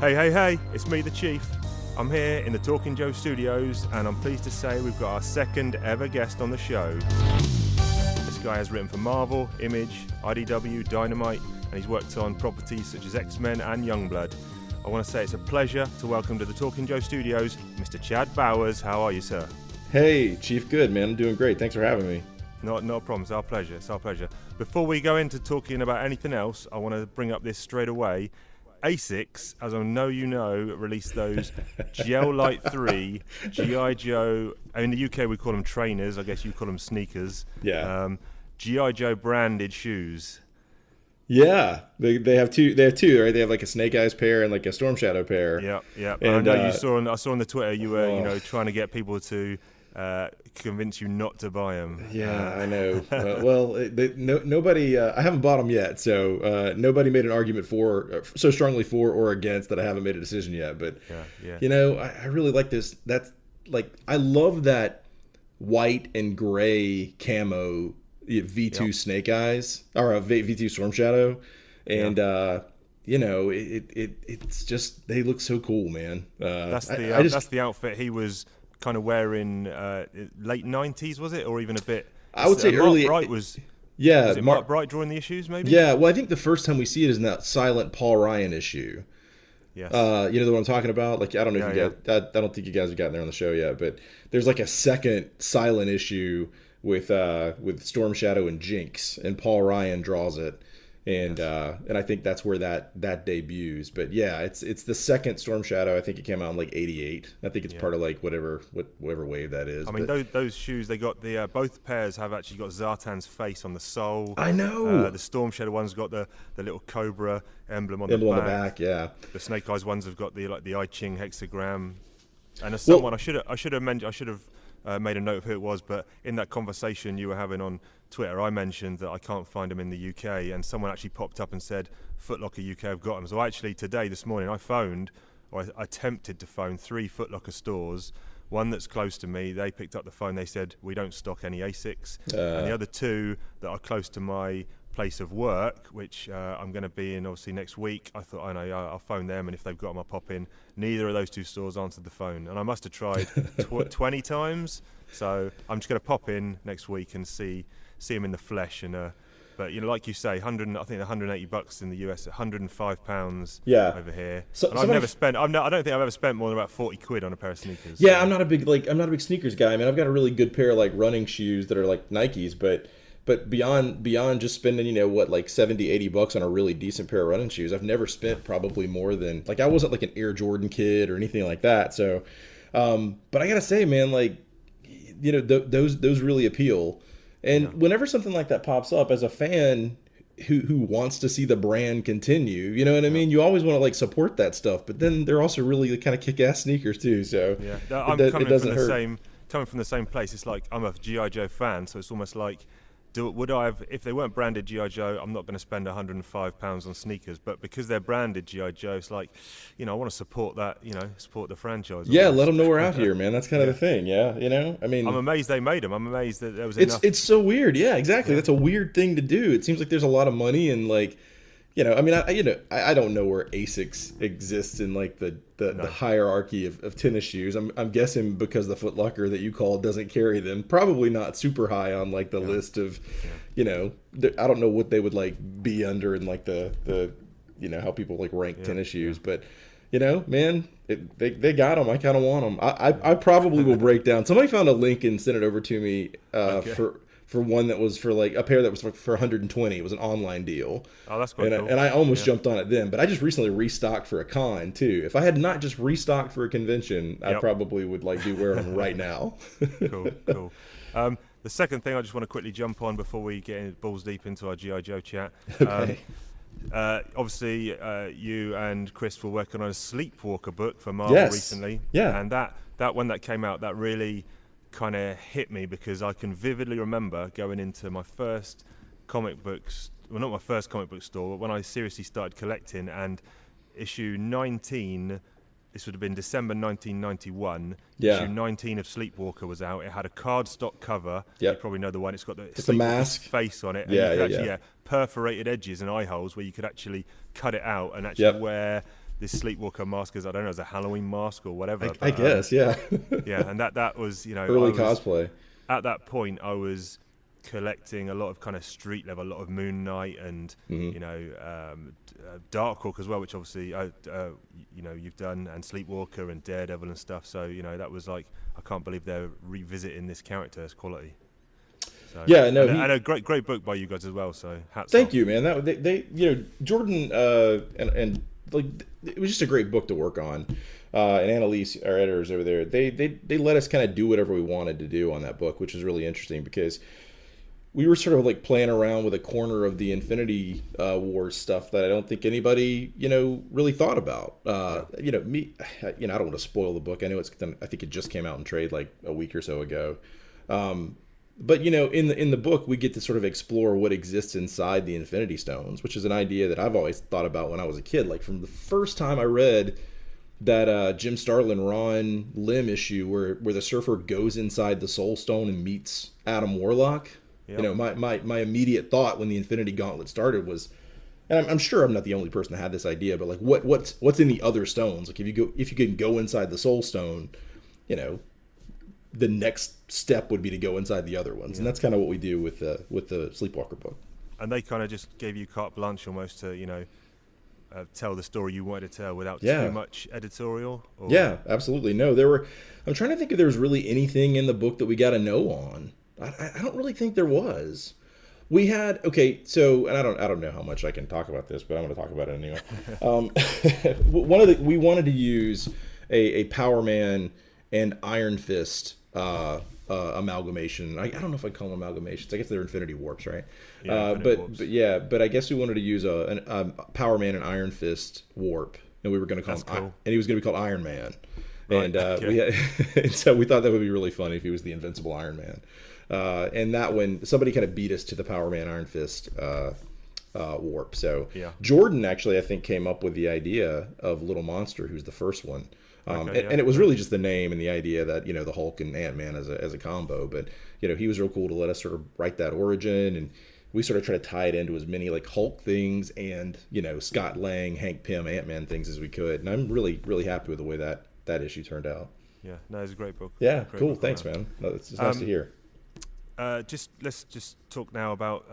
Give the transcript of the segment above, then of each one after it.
Hey, it's me, the Chief. I'm here in the Talking Joe studios, and I'm pleased to say we've got our second ever guest on the show. This guy has written for Marvel, Image, IDW, Dynamite, and he's worked on properties such as X-Men and Youngblood. I want to say it's a pleasure to welcome to the Talking Joe studios, Mr. Chad Bowers. How are you, sir? Hey, Chief, good, man. I'm doing great. Thanks for having me. Not a problem. It's our pleasure. Before we go into talking about anything else, I want to bring up this straight away. ASICS, as I know you know, released those Gel Light 3 G.I. Joe. In the UK we call them trainers. I guess you call them sneakers. Yeah. G.I. Joe branded shoes. Yeah, they have two. They have two, right? They have like a Snake Eyes pair and like a Storm Shadow pair. Yeah. And I know I saw on the Twitter you were trying to get people to convince you not to buy them. Yeah, I know. Nobody. I haven't bought them yet, so nobody made an argument so strongly for or against that I haven't made a decision yet. But yeah. You know, I really like this. That's like I love that white and gray camo V2 Snake Eyes or a V2 Storm Shadow, and you know it's just they look so cool, man. That's the outfit he was kind of wearing late 90s, was it, or even a bit? I would say early. Mark Bright was. Yeah, was it Mark Bright drawing the issues, maybe. Yeah, well, I think the first time we see it is in that silent Paul Ryan issue. Yes. You know the one I'm talking about? Like I don't know if you guys. I don't think you guys have gotten there on the show yet, but there's like a second silent issue with Storm Shadow and Jinx, and Paul Ryan draws it, and I think that's where that debuts. But yeah, it's the second Storm Shadow. I think it came out in like '88. I think it's part of like whatever wave that is. I mean, those shoes, they got the both pairs have actually got Zartan's face on the sole. I know. The Storm Shadow one's got the little Cobra emblem on the back. Yeah. The Snake Eyes ones have got the I Ching hexagram. And as someone, I should have made a note of who it was, but in that conversation you were having on Twitter, I mentioned that I can't find them in the UK, and someone actually popped up and said Foot Locker UK have got them. So actually this morning, I attempted to phone 3 Foot Locker stores. One that's close to me, they picked up the phone. They said we don't stock any ASICs, and the other 2 that are close to my place of work, which I'm going to be in obviously next week. I thought, I know, I'll phone them, and if they've got them, I'll pop in. Neither of those 2 stores answered the phone, and I must have tried 20 times. So I'm just going to pop in next week and see them in the flesh. And but you know, like you say, I think $180 in the US, £105 over here. So, and I don't think I've ever spent more than about 40 quid on a pair of sneakers. Yeah, so. I'm not a big sneakers guy. I mean, I've got a really good pair of like running shoes that are like Nikes, but beyond just spending, like $70-$80 on a really decent pair of running shoes, I've never spent probably more than, like, I wasn't like an Air Jordan kid or anything like that. So, but I gotta say, man, like, those really appeal. And whenever something like that pops up, as a fan who wants to see the brand continue, you know what I mean? You always want to like support that stuff, but then they're also really kind of kick-ass sneakers too. So coming from the same place. It's like I'm a G.I. Joe fan, so it's almost like, would I have, if they weren't branded G.I. Joe, I'm not going to spend £105 on sneakers, but because they're branded G.I. Joe, it's like, I want to support that, support the franchise. Yeah, let them know we're out here, man. That's kind of the thing, I mean, I'm amazed they made them. I'm amazed that there was enough. It's so weird, yeah, exactly. Yeah. That's a weird thing to do. It seems like there's a lot of money and like, I mean, I don't know where ASICS exists in like the hierarchy of tennis shoes. I'm guessing because the Foot Locker that you call doesn't carry them. Probably not super high on like the list of, I don't know what they would like be under in like the how people like rank tennis shoes. But man, they got them. I kind of want them. I probably will break down. Somebody found a link and sent it over to me for one that was for like a pair that was for 120. It was an online deal. Oh, that's quite cool. And I almost jumped on it then, but I just recently restocked for a con too. If I had not just restocked for a convention, I probably would like be wearing them right now. Cool. The second thing I just want to quickly jump on before we get balls deep into our G.I. Joe chat. Okay. Obviously, you and Chris were working on a Sleepwalker book for Marvel recently. Yeah. And that when that came out, that really kind of hit me because I can vividly remember going into my first comic books, well, not my first comic book store, but when I seriously started collecting, and issue 19, this would have been December 1991, issue 19 of Sleepwalker was out. It had a cardstock cover. You probably know the one. It's got the mask face on it. And perforated edges and eye holes where you could actually cut it out and actually wear this Sleepwalker mask as, I don't know, as a Halloween mask or whatever. I guess, yeah. Yeah, and that was, you know, early cosplay. At that point, I was collecting a lot of kind of street level, a lot of Moon Knight and you know, Darkhawk as well, which obviously you know, you've done, and Sleepwalker and Daredevil and stuff. So, you know, that was like, I can't believe they're revisiting this character's quality. So, yeah, no, and a great book by you guys as well. So hats thank off. you, man. That they you know, Jordan and like, it was just a great book to work on. And Annalise, our editors over there, they let us kind of do whatever we wanted to do on that book, which was really interesting because we were sort of like playing around with a corner of the Infinity Wars stuff that I don't think anybody, you know, really thought about. You know, I don't want to spoil the book. I know I think it just came out in trade like a week or so ago. But, you know, in the book, we get to sort of explore what exists inside the Infinity Stones, which is an idea that I've always thought about when I was a kid. Like, from the first time I read that Jim Starlin, Ron Lim issue where the Surfer goes inside the Soul Stone and meets Adam Warlock. Yep. You know, my immediate thought when the Infinity Gauntlet started was, and I'm sure I'm not the only person that had this idea, but like, what's in the other stones? Like, if you can go inside the Soul Stone, you know, the next step would be to go inside the other ones, and that's kind of what we do with the Sleepwalker book. And they kind of just gave you carte blanche almost to, you know, tell the story you wanted to tell without too much editorial. Or... Yeah, absolutely. No, I'm trying to think if there was really anything in the book that we got to know on. I don't really think there was. We had, so, and I don't know how much I can talk about this, but I'm going to talk about it anyway. We wanted to use a Power Man and Iron Fist amalgamation. I don't know if I call them amalgamations. I guess they're Infinity Warps, right? Yeah, but I guess we wanted to use a Power Man and Iron Fist warp, and we were going to call him, cool. And he was going to be called Iron Man. Right, and so we thought that would be really funny if he was the Invincible Iron Man. And that one, somebody kind of beat us to the Power Man Iron Fist warp. So Jordan actually, I think, came up with the idea of Little Monster, who's the first one. And it was really just the name and the idea that, you know, the Hulk and Ant-Man as a combo. But, you know, he was real cool to let us sort of write that origin, and we sort of try to tie it into as many like Hulk things and, you know, Scott Lang, Hank Pym, Ant-Man things as we could. And I'm really, really happy with the way that issue turned out. Yeah, no, it's a great book. Yeah, cool. Thanks, man. No, it's nice to hear. Let's just talk now about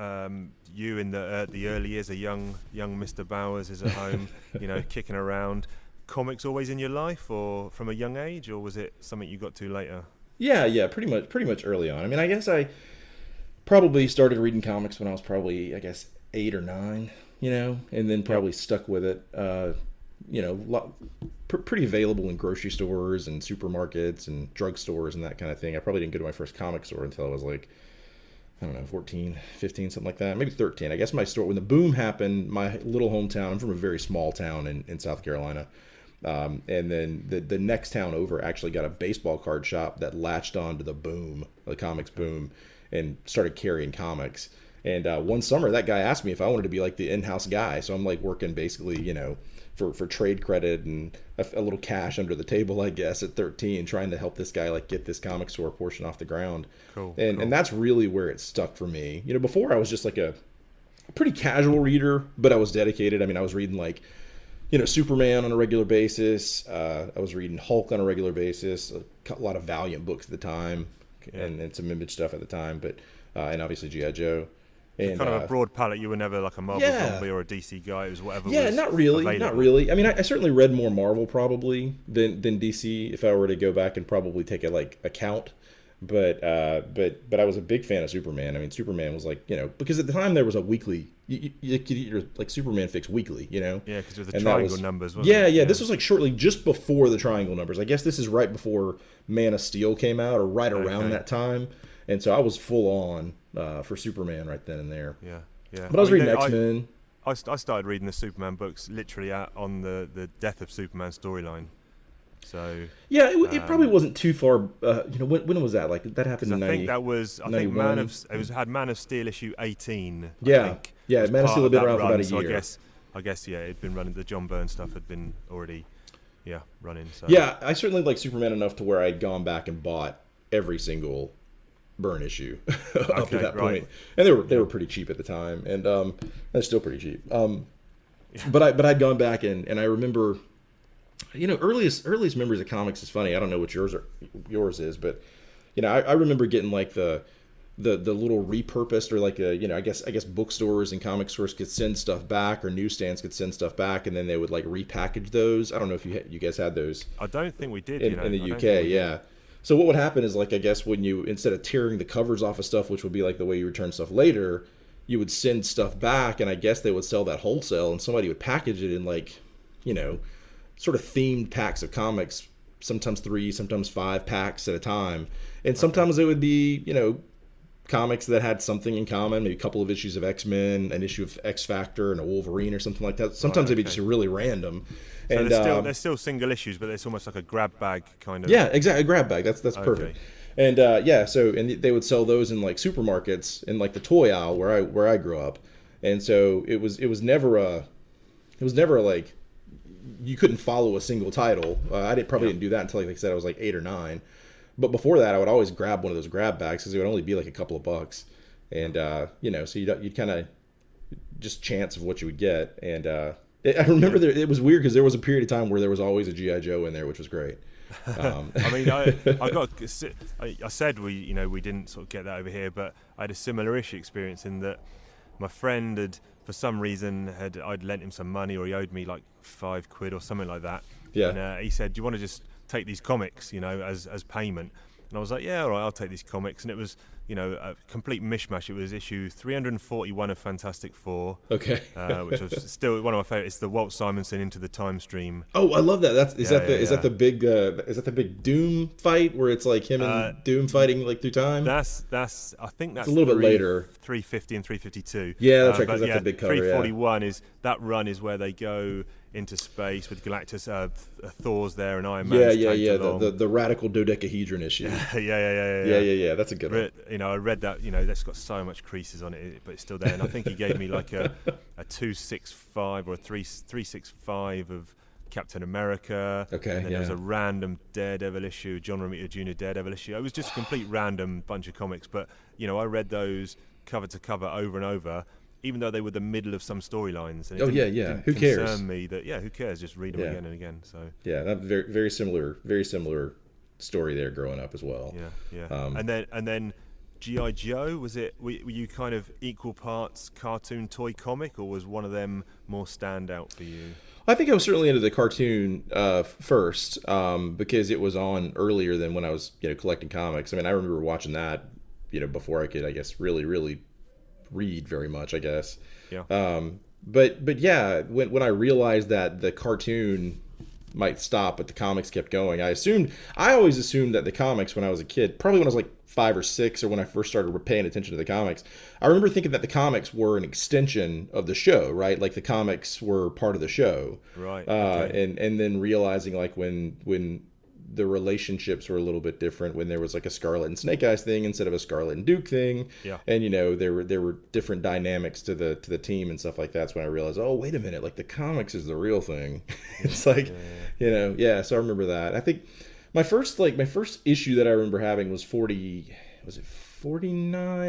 you in the early years. A young Mr. Bowers is at home, you know, kicking around. Comics always in your life, or from a young age, or was it something you got to later? Yeah, pretty much early on. I mean, I guess I probably started reading comics when I was probably, I guess, 8 or 9, you know, and then probably stuck with it. You know, pretty available in grocery stores and supermarkets and drugstores and that kind of thing. I probably didn't go to my first comic store until I was like, I don't know, 14, 15, something like that. Maybe 13. I guess my store, when the boom happened, my little hometown, I'm from a very small town in South Carolina. And then the next town over actually got a baseball card shop that latched on to the boom, the comics boom, and started carrying comics. And one summer, that guy asked me if I wanted to be like the in-house guy. So I'm like working basically, you know, for trade credit and a little cash under the table, I guess, at 13, trying to help this guy like get this comic store portion off the ground. Cool. And that's really where it stuck for me. You know, before I was just like a pretty casual reader, but I was dedicated. I mean, I was reading like, you know, Superman on a regular basis. I was reading Hulk on a regular basis. A lot of Valiant books at the time, and some Image stuff at the time. But and obviously G.I. Joe. And, kind of a broad palette. You were never like a Marvel zombie or a DC guy. It was whatever. Yeah, was not really. available. Not really. I mean, I certainly read more Marvel probably than DC if I were to go back and probably take a count. But I was a big fan of Superman. I mean, Superman was like, you know, because at the time there was a weekly, you could get your like Superman fix weekly, you know. Yeah, because it was the triangle numbers, wasn't it? Yeah. This was like shortly just before the triangle numbers. I guess this is right before Man of Steel came out, or right around that time. And so I was full on for Superman right then and there. Yeah. But I was reading X-Men. I started reading the Superman books literally on the death of Superman storyline. So yeah, it probably wasn't too far. You know, when was that? Like that happened in 90. I think that was. I think had Man of Steel issue 18. Yeah, Man of Steel had been around for about a year. I guess it'd been running. The John Byrne stuff had been already, running. So. Yeah, I certainly liked Superman enough to where I'd gone back and bought every single Byrne issue up to that point, and they were pretty cheap at the time, and they're still pretty cheap. But I'd gone back and I remember earliest memories of comics is funny. I don't know what yours is, but I remember getting like the little repurposed, or like I guess bookstores and comic stores could send stuff back, or newsstands could send stuff back, and then they would like repackage those. I don't know if you guys had those. I don't think we did. In the UK, yeah. So what would happen is, like, I guess when you, instead of tearing the covers off of stuff, which would be like the way you return stuff later, you would send stuff back, and I guess they would sell that wholesale, and somebody would package it in like, sort of themed packs of comics, sometimes 3, sometimes 5 packs at a time. And sometimes it would be, comics that had something in common, maybe a couple of issues of X-Men, an issue of X-Factor, and a Wolverine or something like that. Sometimes they'd be just really random. So and they're still single issues, but it's almost like a grab bag kind of. Yeah, exactly, a grab bag. That's perfect. And and they would sell those in like supermarkets, in like the toy aisle where I grew up. And so it was never like, you couldn't follow a single title. I didn't do that until, like I said, I was like 8 or 9. But before that, I would always grab one of those grab bags because it would only be like a couple of bucks, and so you'd kind of just chance of what you would get. And I remember it was weird because there was a period of time where there was always a G.I. Joe in there, which was great. I said we didn't sort of get that over here, but I had a similar-ish experience in that my friend had, for some reason, I'd lent him some money, or he owed me like £5 or something like that. Yeah. And he said, "Do you want to just take these comics, as payment?" And I was like, "Yeah, all right, I'll take these comics." And it was, a complete mishmash. It was issue 341 of Fantastic Four. Okay. Which was still one of my favorites. It's the Walt Simonson Into the Time Stream. Oh, I love that. Is that the big Doom fight where it's like him and Doom fighting like through time? I think that's a little bit later. 350 and 352. Yeah, that's right, because that's a big cover. 341 is that run is where they go into space with Galactus, Thor's there, and Iron Man. Yeah. The radical dodecahedron issue. Yeah. That's a good one. I read that. That's got so much creases on it, but it's still there. And I think he gave me like a 265 or a 365 of Captain America. Okay. And then there was a random Daredevil issue, John Romita Jr. Daredevil issue. It was just a complete random bunch of comics, but I read those cover to cover over and over, even though they were the middle of some storylines. And Who cares? Concern me that who cares? Just read them again and again. So that very very similar story there growing up as well. Yeah. And then G.I. Joe, were you kind of equal parts cartoon toy comic, or was one of them more standout for you? I think I was certainly into the cartoon first, because it was on earlier than when I was collecting comics. I mean, I remember watching that before I could, I guess, really read very much, I guess. Yeah. But yeah, when I realized that the cartoon might stop but the comics kept going, I always assumed that the comics, when I was a kid, probably when I was like 5 or 6, or when I first started paying attention to the comics, I remember thinking that the comics were an extension of the show, right? Like the comics were part of the show. Right. Okay. And then realizing, like, when the relationships were a little bit different, when there was like a Scarlet and Snake Eyes thing instead of a Scarlet and Duke thing. Yeah. And there were different dynamics to the team and stuff like that. That's when I realized, oh, wait a minute, like the comics is the real thing. It's like, so I remember that. I think my first issue that I remember having was 49?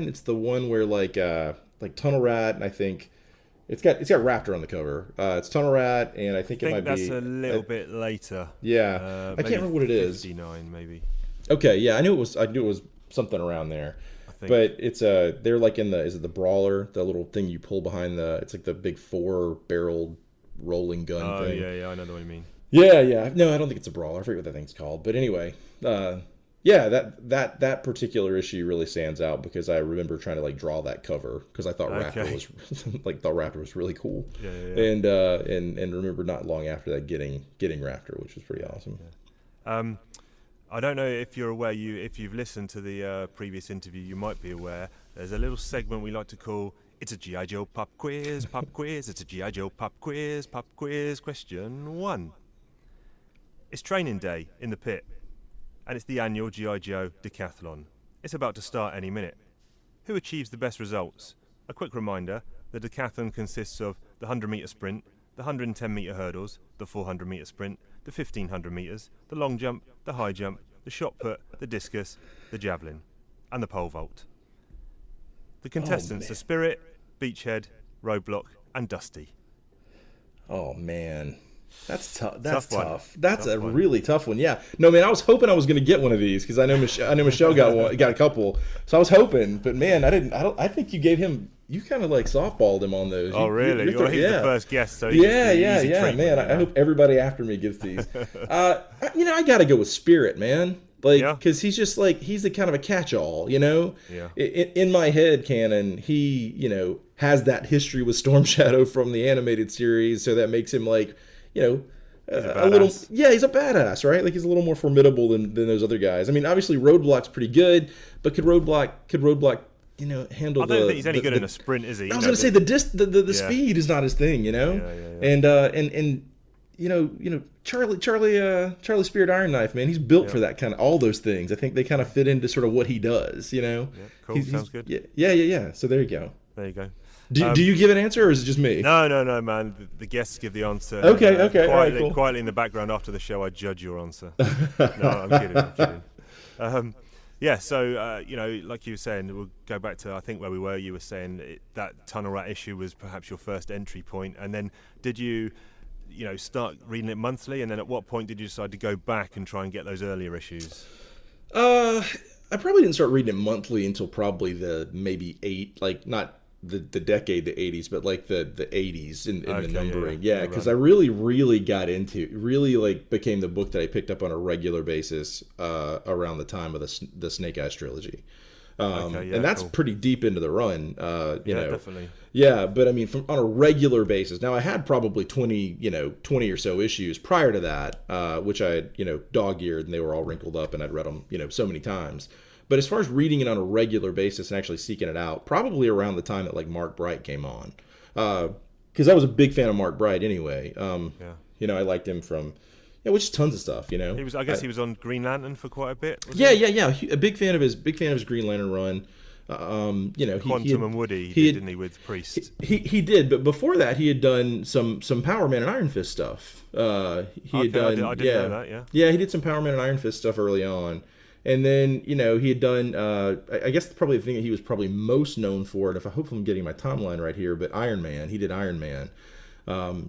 It's the one where like Tunnel Rat, and I think it's got Raptor on the cover. It's Tunnel Rat, and I think it might that's be a little bit later. Yeah, I can't remember what it is. 59 maybe. Okay, yeah, I knew it was something around there. I think. But it's they're like is it the Brawler, the little thing you pull behind it's like the big 4-barreled rolling gun thing. Yeah, I know what you mean. Yeah. No, I don't think it's a Brawler. I forget what that thing's called. But anyway, that particular issue really stands out because I remember trying to like draw that cover because I thought Raptor was really cool. Yeah. And remember not long after that getting Raptor, which was pretty awesome. Yeah. I don't know if you're aware. If you've listened to the previous interview, you might be aware. There's a little segment we like to call "It's a G.I. Joe Pop Quiz, Pop Quiz. It's a G.I. Joe Pop Quiz, Pop Quiz. Question 1. It's training day in the pit, and it's the annual G.I. Joe Decathlon. It's about to start any minute. Who achieves the best results? A quick reminder, the decathlon consists of the 100-metre sprint, the 110-metre hurdles, the 400-metre sprint, the 1,500 metres, the long jump, the high jump, the shot put, the discus, the javelin, and the pole vault. The contestants are Spirit, Beachhead, Roadblock, and Dusty. Oh, man. That's tough. That's tough. One. That's tough a one. really tough one. Yeah. No, man, I was hoping I was going to get one of these because I know Michelle got a couple. So I was hoping, but man, I think you gave him. You kind of like softballed him on those. Oh, really? He's the first guest, so yeah. Man, I hope everybody after me gets these. I got to go with Spirit, man. Because he's just he's the kind of a catch-all, Yeah. In my head canon, he, has that history with Storm Shadow from the animated series, so that makes him a little, he's a badass, right? He's a little more formidable than those other guys. I mean, obviously Roadblock's pretty good, but could Roadblock handle? I don't think he's any good in a sprint, is he? I was going to say the speed is not his thing, and Charlie Spirit Iron Knife, man, he's built for that kind of all those things. I think they kind of fit into sort of what he does, Yeah, cool. Sounds good. Yeah. So there you go. Do you give an answer, or is it just me? No, man. The guests give the answer. Okay. Quietly, all right, cool. Quietly in the background after the show, I judge your answer. No, I'm kidding. So like you were saying, we'll go back to I think where we were. You were saying that Tunnel Rat issue was perhaps your first entry point, and then did you start reading it monthly, and then at what point did you decide to go back and try and get those earlier issues? I probably didn't start reading it monthly until probably not the decade, the 80s, but the 80s in the numbering. Yeah, because I really got into, became the book that I picked up on a regular basis around the time of the Snake Eyes trilogy. And that's pretty deep into the run, definitely. Yeah, but I mean, on a regular basis. Now, I had probably 20 or so issues prior to that, which I had, dog-eared, and they were all wrinkled up, and I'd read them, so many times. But as far as reading it on a regular basis and actually seeking it out, probably around the time that Mark Bright came on, because I was a big fan of Mark Bright anyway. I liked him from. Yeah, which is tons of stuff, He was. I guess he was on Green Lantern for quite a bit. Yeah. A big fan of his Green Lantern run. Quantum and Woody, didn't he, with Priest? He did, but before that, he had done some Power Man and Iron Fist stuff. I didn't know that. Yeah. Yeah, he did some Power Man and Iron Fist stuff early on, and then he had done. I guess probably the thing that he was probably most known for, and hopefully I'm getting my timeline right here, but Iron Man. He did Iron Man.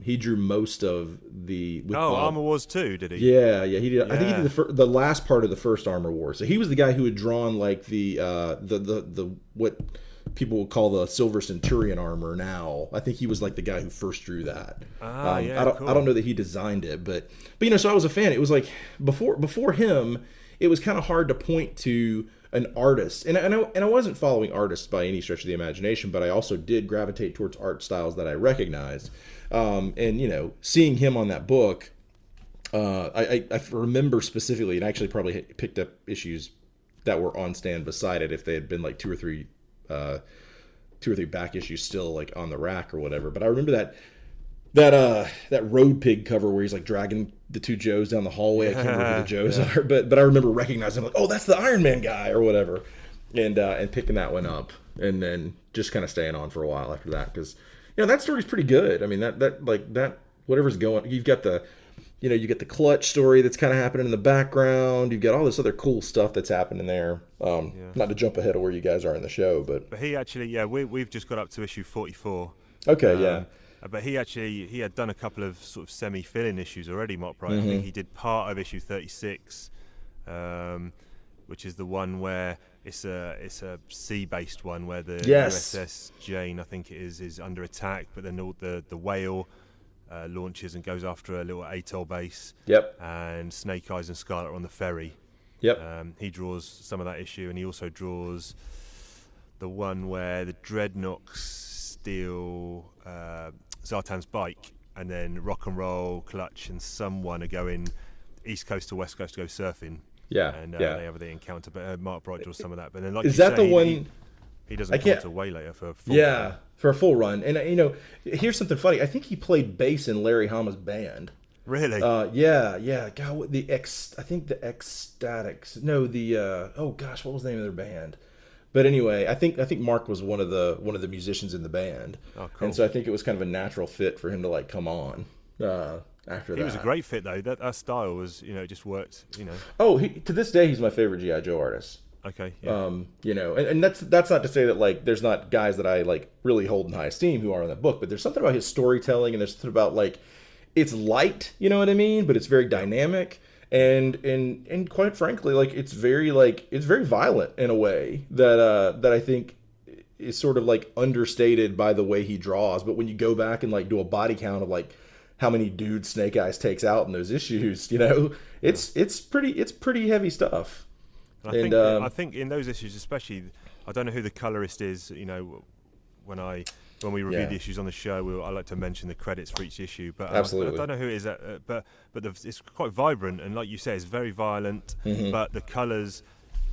He drew most of the. Armor Wars 2, did he? Yeah, he did. Yeah. I think he did the last part of the first Armor Wars. So he was the guy who had drawn the what people would call the Silver Centurion armor. Now, I think he was the guy who first drew that. I don't know that he designed it, but so I was a fan. It was before him, it was kind of hard to point to an artist, and I wasn't following artists by any stretch of the imagination, but I also did gravitate towards art styles that I recognized. And seeing him on that book, I remember specifically, and I actually probably picked up issues that were on stand beside it if they had been two or three back issues still on the rack or whatever. But I remember that Road Pig cover where he's dragging the two Joes down the hallway. I can't remember who the Joes are, but I remember recognizing oh, that's the Iron Man guy or whatever, and picking that one up, and then just kind of staying on for a while after that because that story's pretty good. I mean that whatever's going, you've got the you get the Clutch story that's kind of happening in the background. You've got all this other cool stuff that's happening there. Not to jump ahead of where you guys are in the show, but he actually we've just got up to issue 44. Okay, yeah. But he had done a couple of sort of semi-fill-in issues already, Mark Bright. I think he did part of issue 36, which is the one where it's a sea-based one where the USS Jane, I think it is under attack, but then the whale launches and goes after a little atoll base. Yep. And Snake Eyes and Scarlet are on the ferry. Yep. He draws some of that issue, and he also draws the one where the Dreadnoks steal Zartan's bike, and then Rock and Roll, Clutch, and someone are going east coast to west coast to go surfing. Yeah, and they have the encounter. But Mark Bright draws some of that. But then, is that the one? He doesn't come until way later for a full run. For a full run. And here's something funny. I think he played bass in Larry Hama's band. Really? Yeah. God, I think the Ecstatics. No, oh gosh, what was the name of their band? But anyway, I think Mark was one of the musicians in the band. Oh, cool. And so I think it was kind of a natural fit for him to come on after that. He was a great fit though. That style was, it just worked. Oh, to this day he's my favorite G.I. Joe artist. Okay. Yeah. And that's not to say that there's not guys that I really hold in high esteem who are in that book, but there's something about his storytelling, and there's something about it's light, you know what I mean, but it's very dynamic. And quite frankly, like it's very violent in a way that I think is sort of like understated by the way he draws. But when you go back and like do a body count of like how many dudes Snake Eyes takes out in those issues, you know, it's pretty heavy stuff. I think in those issues, especially, I don't know who the colorist is. You know, when we review the issues on the show, I like to mention the credits for each issue. But absolutely, I don't know who it is. But it's quite vibrant, and like you say, it's very violent. But the colors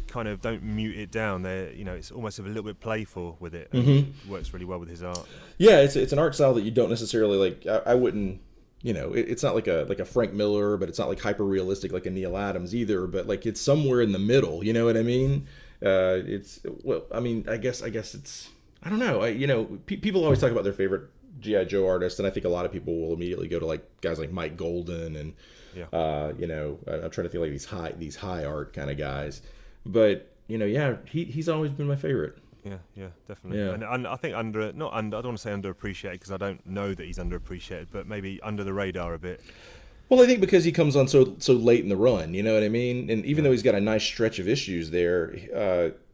kind of don't mute it down. It's almost a little bit playful with it. And it works really well with his art. Yeah, it's an art style that you don't necessarily like. I wouldn't. You know, it's not like a Frank Miller, but it's not like hyper realistic like a Neil Adams either. But like it's somewhere in the middle. You know what I mean? I guess it's. I don't know. People always talk about their favorite G.I. Joe artists, and I think a lot of people will immediately go to like guys like Mike Golden and I'm trying to think like these high art kind of guys. But he's always been my favorite. Yeah, definitely. Yeah. And I think I don't want to say underappreciated because I don't know that he's underappreciated, but maybe under the radar a bit. Well, I think because he comes on so late in the run, you know what I mean? And even though he's got a nice stretch of issues there,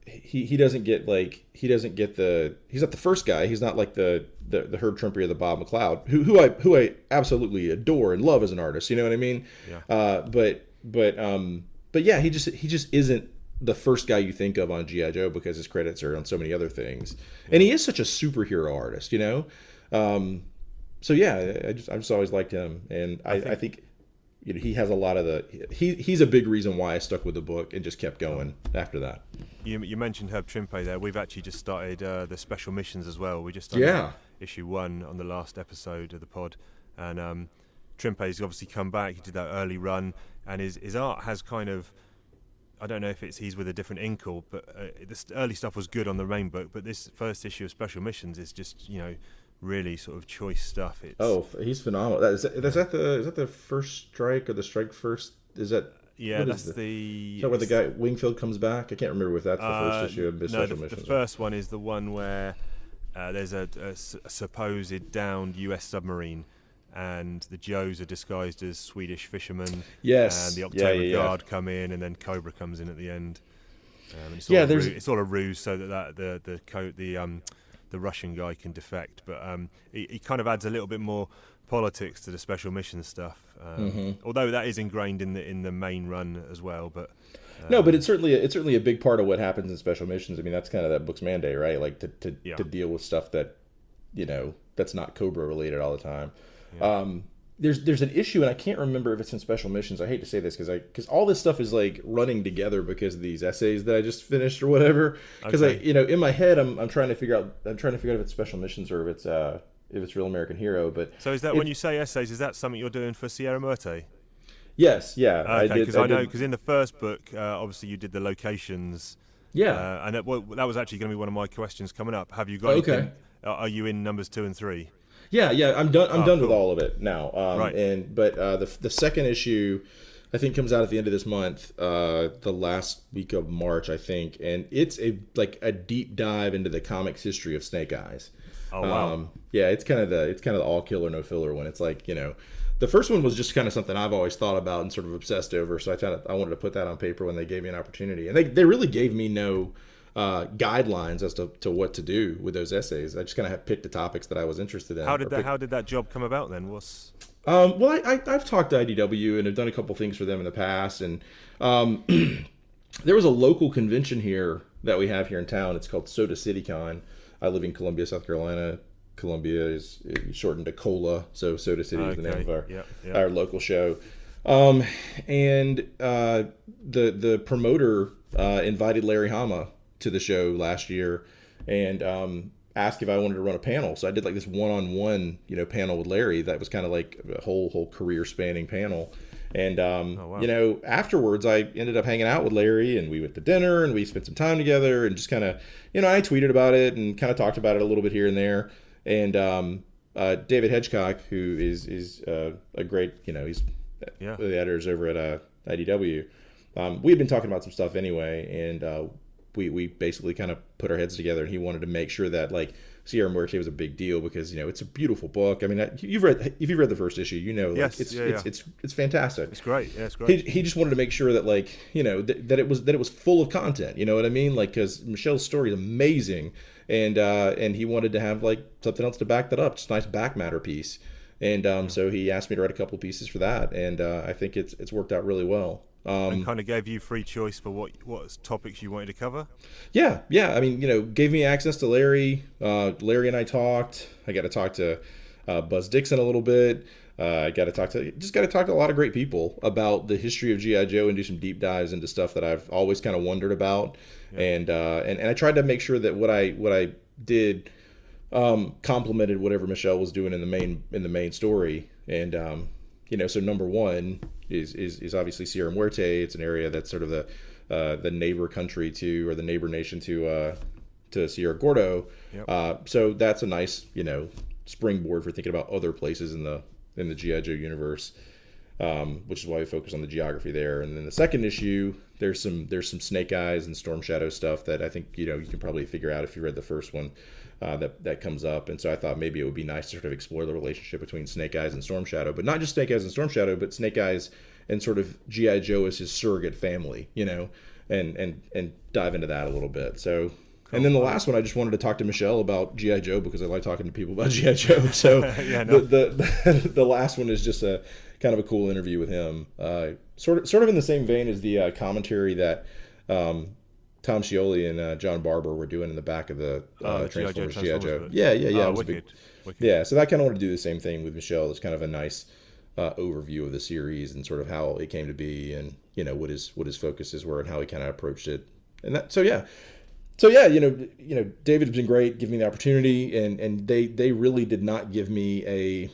he doesn't get he's not the first guy. He's not like the Herb Trimpe or the Bob McLeod, who I absolutely adore and love as an artist. You know what I mean? Yeah. But yeah, he just isn't the first guy you think of on G.I. Joe because his credits are on so many other things, and he is such a superhero artist, you know. So yeah, I just always liked him, and I think he has a lot of he's a big reason why I stuck with the book and just kept going after that. You mentioned Herb Trimpe there. We've actually just started the special missions as well. We just done issue 1 on the last episode of the pod, and Trimpe's obviously come back. He did that early run, and his art has kind of, I don't know if he's with a different inkle, but this early stuff was good on the main book, but this first issue of Special Missions is just, really sort of choice stuff. He's phenomenal. Is that the first strike or the strike first? Is that? Yeah, that's the. Is that where the guy Wingfield comes back? I can't remember if that's the first issue of Special Missions. The first one is the one where there's a supposed downed U.S. submarine, and the Joes are disguised as Swedish fishermen. Yes. And the October Guard come in, and then Cobra comes in at the end. It's all a ruse so that the Russian guy can defect, but he kind of adds a little bit more politics to the special mission stuff. Although that is ingrained in the main run as well, but. No, but it's certainly a big part of what happens in special missions. I mean, that's kind of that book's mandate, right? Like to deal with stuff that, that's not Cobra related all the time. Yeah. There's an issue, and I can't remember if it's in Special Missions. I hate to say this because all this stuff is like running together because of these essays that I just finished or whatever. Because in my head I'm trying to figure out if it's Special Missions or if it's Real American Hero. But so is that when you say essays, is that something you're doing for Sierra Muerte? Yes, yeah. Okay, because in the first book, obviously you did the locations. Yeah, and that was actually going to be one of my questions coming up. Have you got? Okay. Are you in numbers 2 and 3? Yeah, I'm done. I'm done with all of it now. Right. But the second issue, I think, comes out at the end of this month, the last week of March, I think, and it's a deep dive into the comics history of Snake Eyes. Oh wow. Yeah, it's kind of the all killer no filler one. It's like, the first one was just kind of something I've always thought about and sort of obsessed over. So I wanted to put that on paper when they gave me an opportunity, and they really gave me no guidelines as to what to do with those essays. I just kind of picked the topics that I was interested in. How did that job come about then? Well, I've talked to IDW and have done a couple things for them in the past, and there was a local convention here that we have here in town. It's called Soda City Con. I live in Columbia, South Carolina. Columbia is shortened to COLA, so Soda City is the name of our local show. And the promoter invited Larry Hama to the show last year and asked if I wanted to run a panel. So I did like this one-on-one, panel with Larry. That was kind of like a whole career spanning panel. And afterwards I ended up hanging out with Larry, and we went to dinner and we spent some time together and just kind of, I tweeted about it and kind of talked about it a little bit here and there. And David Hedgecock, who is a great, he's one of the editors over at IDW. We had been talking about some stuff anyway, and we basically kind of put our heads together, and he wanted to make sure that Sierra Muerte was a big deal because it's a beautiful book. I mean, if you've read the first issue, Yes, it's fantastic. It's great. Yeah, it's great. He just wanted to make sure that that it was full of content. You know what I mean? Like, because Michelle's story is amazing, and he wanted to have like something else to back that up, just a nice back matter piece. And so he asked me to write a couple pieces for that, and I think it's worked out really well. And kind of gave you free choice for what topics you wanted to cover. Yeah. I mean, gave me access to Larry. Larry and I talked. I got to talk to Buzz Dixon a little bit. I got to talk to a lot of great people about the history of G.I. Joe and do some deep dives into stuff that I've always kind of wondered about. Yeah. And I tried to make sure that what I did complemented whatever Michelle was doing in the main story. And so number one is obviously Sierra Muerte. It's an area that's sort of the neighbor country to, or the neighbor nation to Sierra Gordo. Yep. So that's a nice springboard for thinking about other places in the G.I. Joe universe, which is why we focus on the geography there. And then the second issue, there's some Snake Eyes and Storm Shadow stuff that I think you can probably figure out if you read the first one. That comes up, and so I thought maybe it would be nice to sort of explore the relationship between Snake Eyes and Storm Shadow, but not just Snake Eyes and Storm Shadow, but Snake Eyes and sort of G.I. Joe as his surrogate family, and dive into that a little bit. So, cool. And then the last one, I just wanted to talk to Michelle about G.I. Joe because I like talking to people about G.I. Joe. So the last one is just a kind of a cool interview with him, sort of in the same vein as the commentary that Tom Scioli and John Barber were doing in the back of the Transformers G.I. Joe. Yeah. Oh, wicked. Yeah, so I kind of want to do the same thing with Michelle. It's kind of a nice overview of the series and sort of how it came to be, and what his focuses were and how he kind of approached it. And that, so yeah, David has been great, giving me the opportunity, and they really did not give me a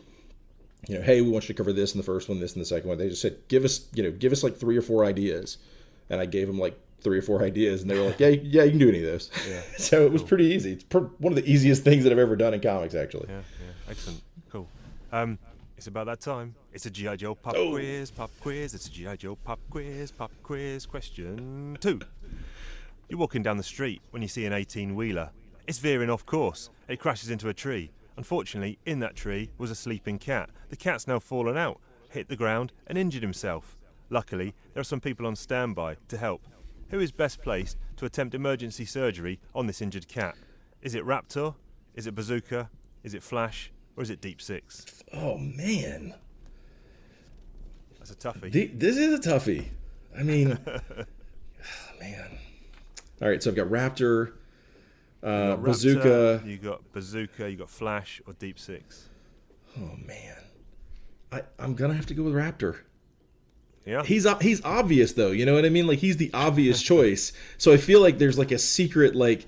hey, we want you to cover this in the first one, this in the second one. They just said give us like 3 or 4 ideas, and I gave them like 3 or 4 ideas, and they were like, yeah, you can do any of those. Yeah. So it was pretty easy. It's one of the easiest things that I've ever done in comics, actually. Yeah. Excellent. Cool. It's about that time. It's a G.I. Joe pop quiz. It's a G.I. Joe pop quiz. Question 2. You're walking down the street when you see an 18-wheeler. It's veering off course. It crashes into a tree. Unfortunately, in that tree was a sleeping cat. The cat's now fallen out, hit the ground, and injured himself. Luckily, there are some people on standby to help. Who is best placed to attempt emergency surgery on this injured cat? Is it Raptor? Is it Bazooka? Is it Flash? Or is it Deep Six? Oh, man. That's a toughie. This is a toughie. I mean, man. All right, so I've got Raptor, Bazooka. You got Bazooka, you got Flash, or Deep Six. Oh, man. I'm going to have to go with Raptor. Yeah. He's obvious though, you know what I mean? Like he's the obvious choice. So I feel like there's like a secret like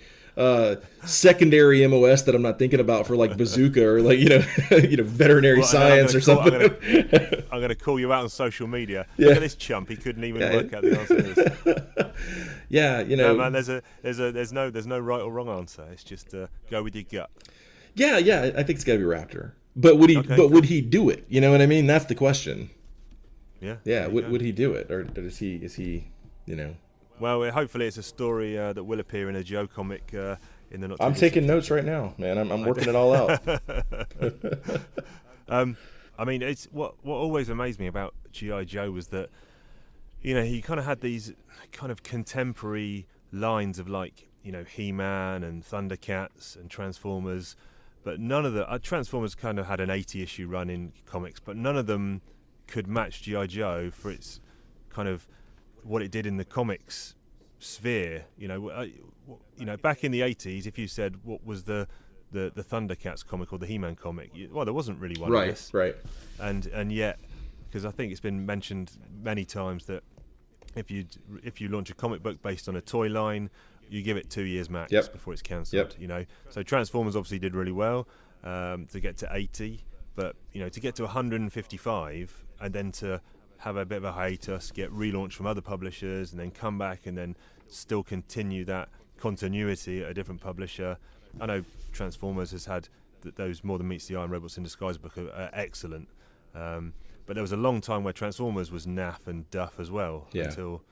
secondary MOS that I'm not thinking about for like Bazooka or like veterinary science or something. I'm gonna call you out on social media. Yeah. Look at this chump. He couldn't even work out the answer to this. Yeah, No, man. There's no right or wrong answer. It's just go with your gut. Yeah. I think it's gotta be Raptor. But would he? Okay, would he do it? You know what I mean? That's the question. Yeah. Would he do it, or is he? Well, hopefully it's a story that will appear in a Joe comic in the not. I'm taking notes right now, man. I'm working it all out. I mean, it's what always amazed me about G.I. Joe was that he kind of had these kind of contemporary lines of like He-Man and Thundercats and Transformers, but none of the Transformers kind of had an 80-issue run in comics, but none of them could match G.I. Joe for its kind of what it did in the comics sphere. Back in the 80s, if you said what was the Thundercats comic or the He-Man comic, there wasn't really one. Right. And yet, because I think it's been mentioned many times that if you launch a comic book based on a toy line, you give it 2 years max before it's cancelled. So Transformers obviously did really well to get to 80. But to get to 155 and then to have a bit of a hiatus, get relaunched from other publishers, and then come back and then still continue that continuity at a different publisher. I know Transformers has had those More Than Meets the Eye and Robots in Disguise book are excellent, but there was a long time where Transformers was naff and duff as well until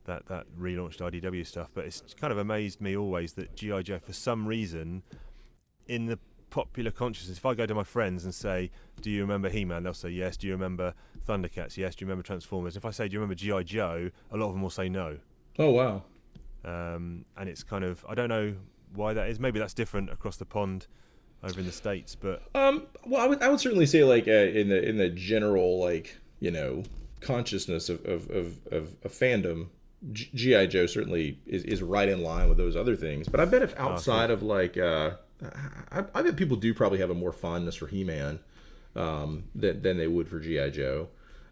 that relaunched IDW stuff. But it's kind of amazed me always that G.I. Joe, for some reason, in the popular consciousness, if I go to my friends and say, do you remember He-Man? They'll say yes. Do you remember Thundercats? Yes. Do you remember Transformers? If I say, do you remember G.I. Joe? A lot of them will say no. Oh, wow. And it's kind of, I don't know why that is. Maybe that's different across the pond over in the States, but well, I would certainly say, like, in the general, like, consciousness of fandom, G.I. Joe certainly is right in line with those other things. But I bet if outside of, like, I bet people do probably have a more fondness for He-Man than they would for G.I. Joe.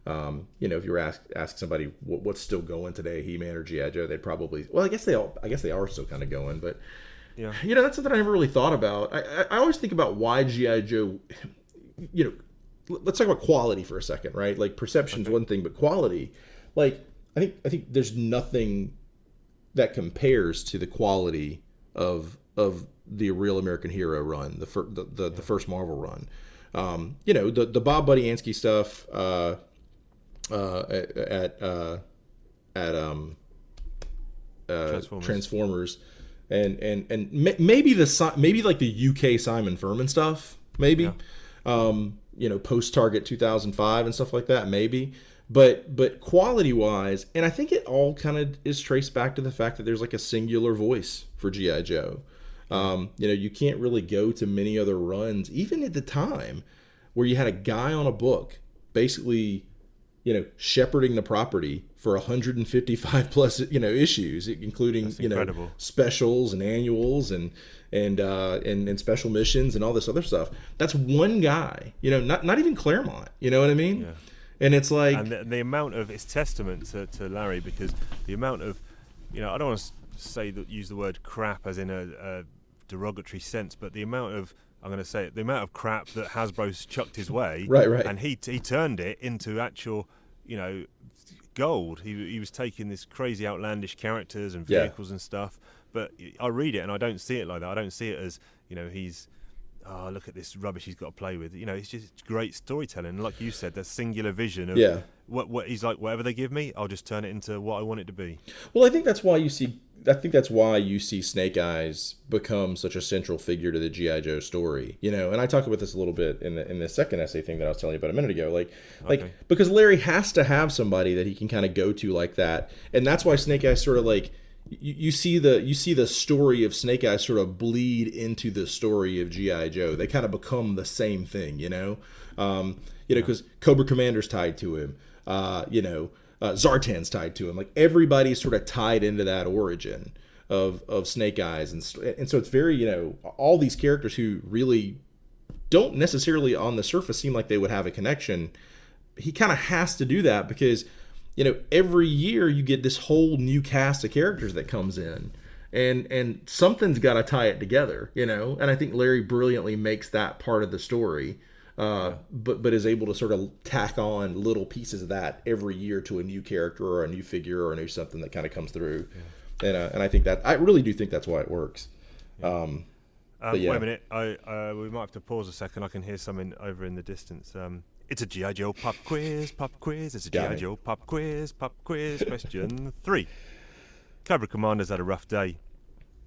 If you were ask somebody what's still going today, He-Man or G.I. Joe, they'd probably, well, I guess they are still kind of going, but yeah, that's something I never really thought about. I always think about why G.I. Joe, let's talk about quality for a second, right? Like, perception's one thing, but quality, like, I think there's nothing that compares to the quality of the Real American Hero run, the first Marvel run. The Bob Budiansky stuff at Transformers, and maybe like the UK Simon Furman stuff, maybe, post Target 2005 and stuff like that, maybe. But quality wise, and I think it all kind of is traced back to the fact that there's like a singular voice for G.I. Joe. You can't really go to many other runs, even at the time, where you had a guy on a book basically, shepherding the property for 155 plus, issues, including, specials and annuals and special missions and all this other stuff. That's one guy, not even Claremont, you know what I mean? Yeah. And it's like, and the amount of, it's testament to Larry, because the amount of, I don't want to use the word crap as in a derogatory sense, but the amount of, I'm going to say it, the amount of crap that Hasbro's chucked his way, right, and he turned it into actual, gold. He was taking this crazy outlandish characters and vehicles and stuff, but I read it and I don't see it like that. I don't see it as, he's, oh, look at this rubbish he's got to play with. It's just great storytelling. Like you said, that singular vision of what he's like, whatever they give me, I'll just turn it into what I want it to be. Well, I think that's why you see Snake Eyes become such a central figure to the G.I. Joe story. And I talk about this a little bit in the second essay thing that I was telling you about a minute ago. Like because Larry has to have somebody that he can kind of go to like that. And that's why Snake Eyes sort of like, you see the story of Snake Eyes sort of bleed into the story of G.I. Joe. They kind of become the same thing, because Cobra Commander's tied to him, Zartan's tied to him. Like, everybody's sort of tied into that origin of Snake Eyes, and so it's very, all these characters who really don't necessarily on the surface seem like they would have a connection. He kind of has to do that because, every year you get this whole new cast of characters that comes in, and something's got to tie it together, And I think Larry brilliantly makes that part of the story, but is able to sort of tack on little pieces of that every year to a new character or a new figure or a new something that kind of comes through. Yeah. And I think that, I really do think that's why it works. Yeah. Wait a minute, we might have to pause a second. I can hear something over in the distance. It's a G.I. Joe pop quiz. It's a G.I. Joe pop quiz. Question 3. Cobra Commander's had a rough day.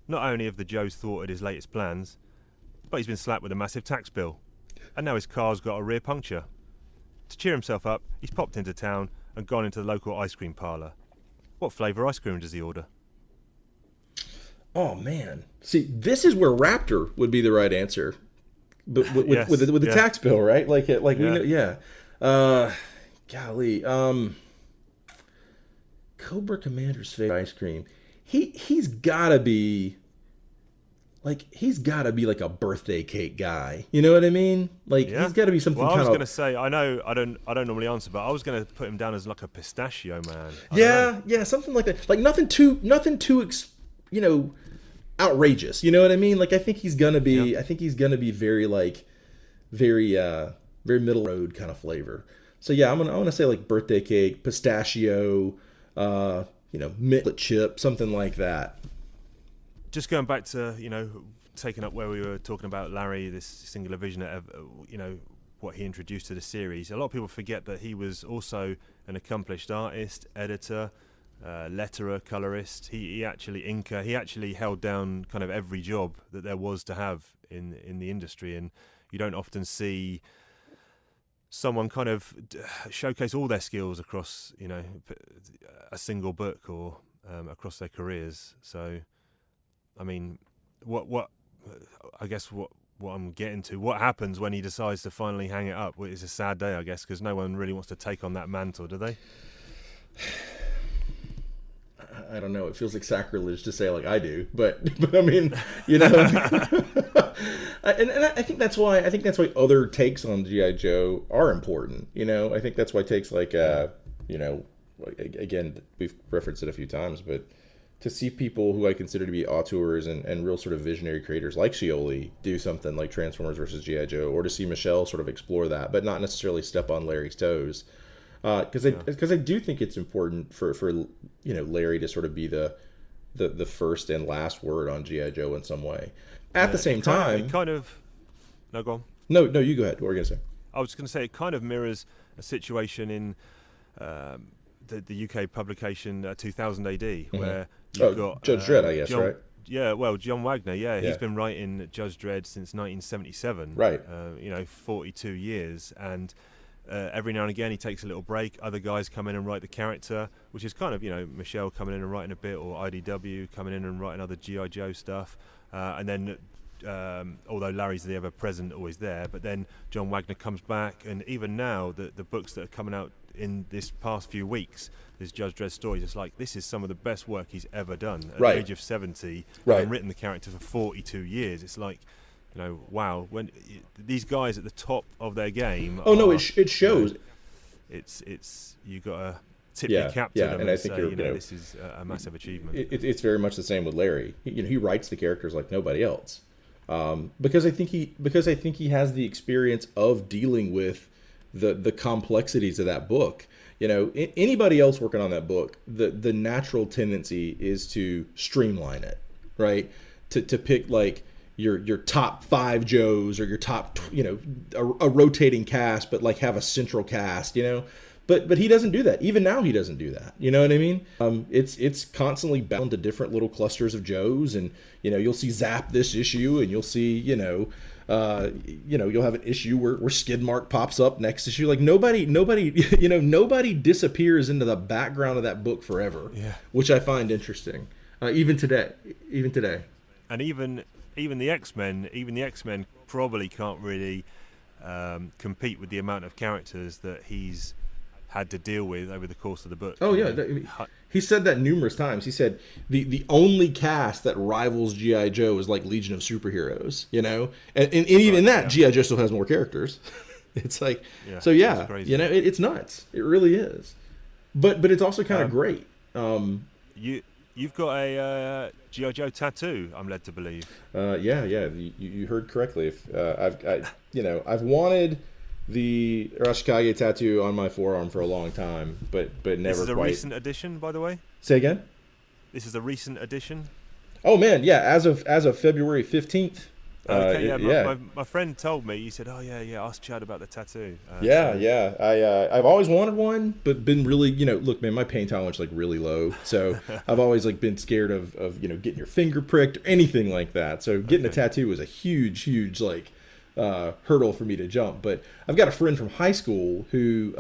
Not only have the Joes thwarted his latest plans, but he's been slapped with a massive tax bill. And now his car's got a rear puncture. To cheer himself up, he's popped into town and gone into the local ice cream parlour. What flavour ice cream does he order? Oh, man. See, this is where Raptor would be the right answer. But with the tax bill, right? We know, golly, Cobra Commander's favorite ice cream. He's gotta be like a birthday cake guy. You know what I mean? He's got to be something. Well, I was going to say, I know I don't normally answer, but I was going to put him down as like a pistachio man. Yeah, something like that. Like nothing too outrageous. You know what I mean? Like I think he's gonna be. Yeah. I think he's gonna be very middle road kind of flavor. So yeah, I'm gonna say like birthday cake, pistachio, mint chip, something like that. Just going back to taking up where we were talking about Larry, this singular vision of what he introduced to the series. A lot of people forget that he was also an accomplished artist, editor. letterer, colorist. He actually inker. He actually held down kind of every job that there was to have in the industry, and you don't often see someone kind of showcase all their skills across, a single book or across their careers. So, I mean, what I'm getting to, what happens when he decides to finally hang it up? Well, it's a sad day, I guess, because no one really wants to take on that mantle, do they? I don't know. It feels like sacrilege to say like I do, but I mean, and I think that's why other takes on G.I. Joe are important. I think that's why takes like again, we've referenced it a few times, but to see people who I consider to be auteurs and real sort of visionary creators like Scioli do something like Transformers versus G.I. Joe, or to see Michelle sort of explore that, but not necessarily step on Larry's toes. Because I do think it's important for Larry to sort of be the first and last word on G.I. Joe in some way. At the same time, no, go on. No, you go ahead. What were you gonna say? I was going to say it kind of mirrors a situation in the UK publication 2000 AD, where you've got Judge Dredd, I guess, right? Yeah, well, John Wagner, he's been writing Judge Dredd since 1977. Right. 42 years, and every now and again he takes a little break. Other guys come in and write the character, which is kind of, Michelle coming in and writing a bit, or IDW coming in and writing other G.I. Joe stuff. And then, although Larry's the ever-present, always there, but then John Wagner comes back, and even now, the books that are coming out in this past few weeks, this Judge Dredd stories, it's like, this is some of the best work he's ever done. At the age of 70, and written the character for 42 years. It's like, wow, when these guys at the top of their game. Oh, no, it shows. It's you got to tip your cap to them and I think say, this is a massive achievement. It's very much the same with Larry. He writes the characters like nobody else, because I think he has the experience of dealing with the complexities of that book. Anybody else working on that book, the natural tendency is to streamline it, right? To pick like your top 5 Joes, or your top, a rotating cast, but like have a central cast, But he doesn't do that. Even now, he doesn't do that. You know what I mean? It's constantly bound to different little clusters of Joes, and you'll see Zap this issue, and you'll see you'll have an issue where Skidmark pops up next issue. Like nobody disappears into the background of that book forever. Yeah. Which I find interesting, even today. And even the X-Men probably can't really compete with the amount of characters that he's had to deal with over the course of the book. Oh yeah, he said that numerous times. He said the only cast that rivals G.I. Joe is like Legion of Superheroes, and even that G.I. Joe still has more characters. It's like, it's crazy. It's nuts. It really is. But it's also kind of great. You've got a G.I. Joe tattoo, I'm led to believe. Yeah. You heard correctly. I've wanted the Arashikage tattoo on my forearm for a long time, but never quite. This is a recent addition, by the way? Say again? This is a recent addition? Oh, man, yeah, as of February 15th. Okay, my friend told me, he said, ask Chad about the tattoo. I've always wanted one, but been really, look, man, my pain tolerance is like really low, so I've always like been scared of getting your finger pricked or anything like that. So getting a tattoo was a huge like hurdle for me to jump. But I've got a friend from high school who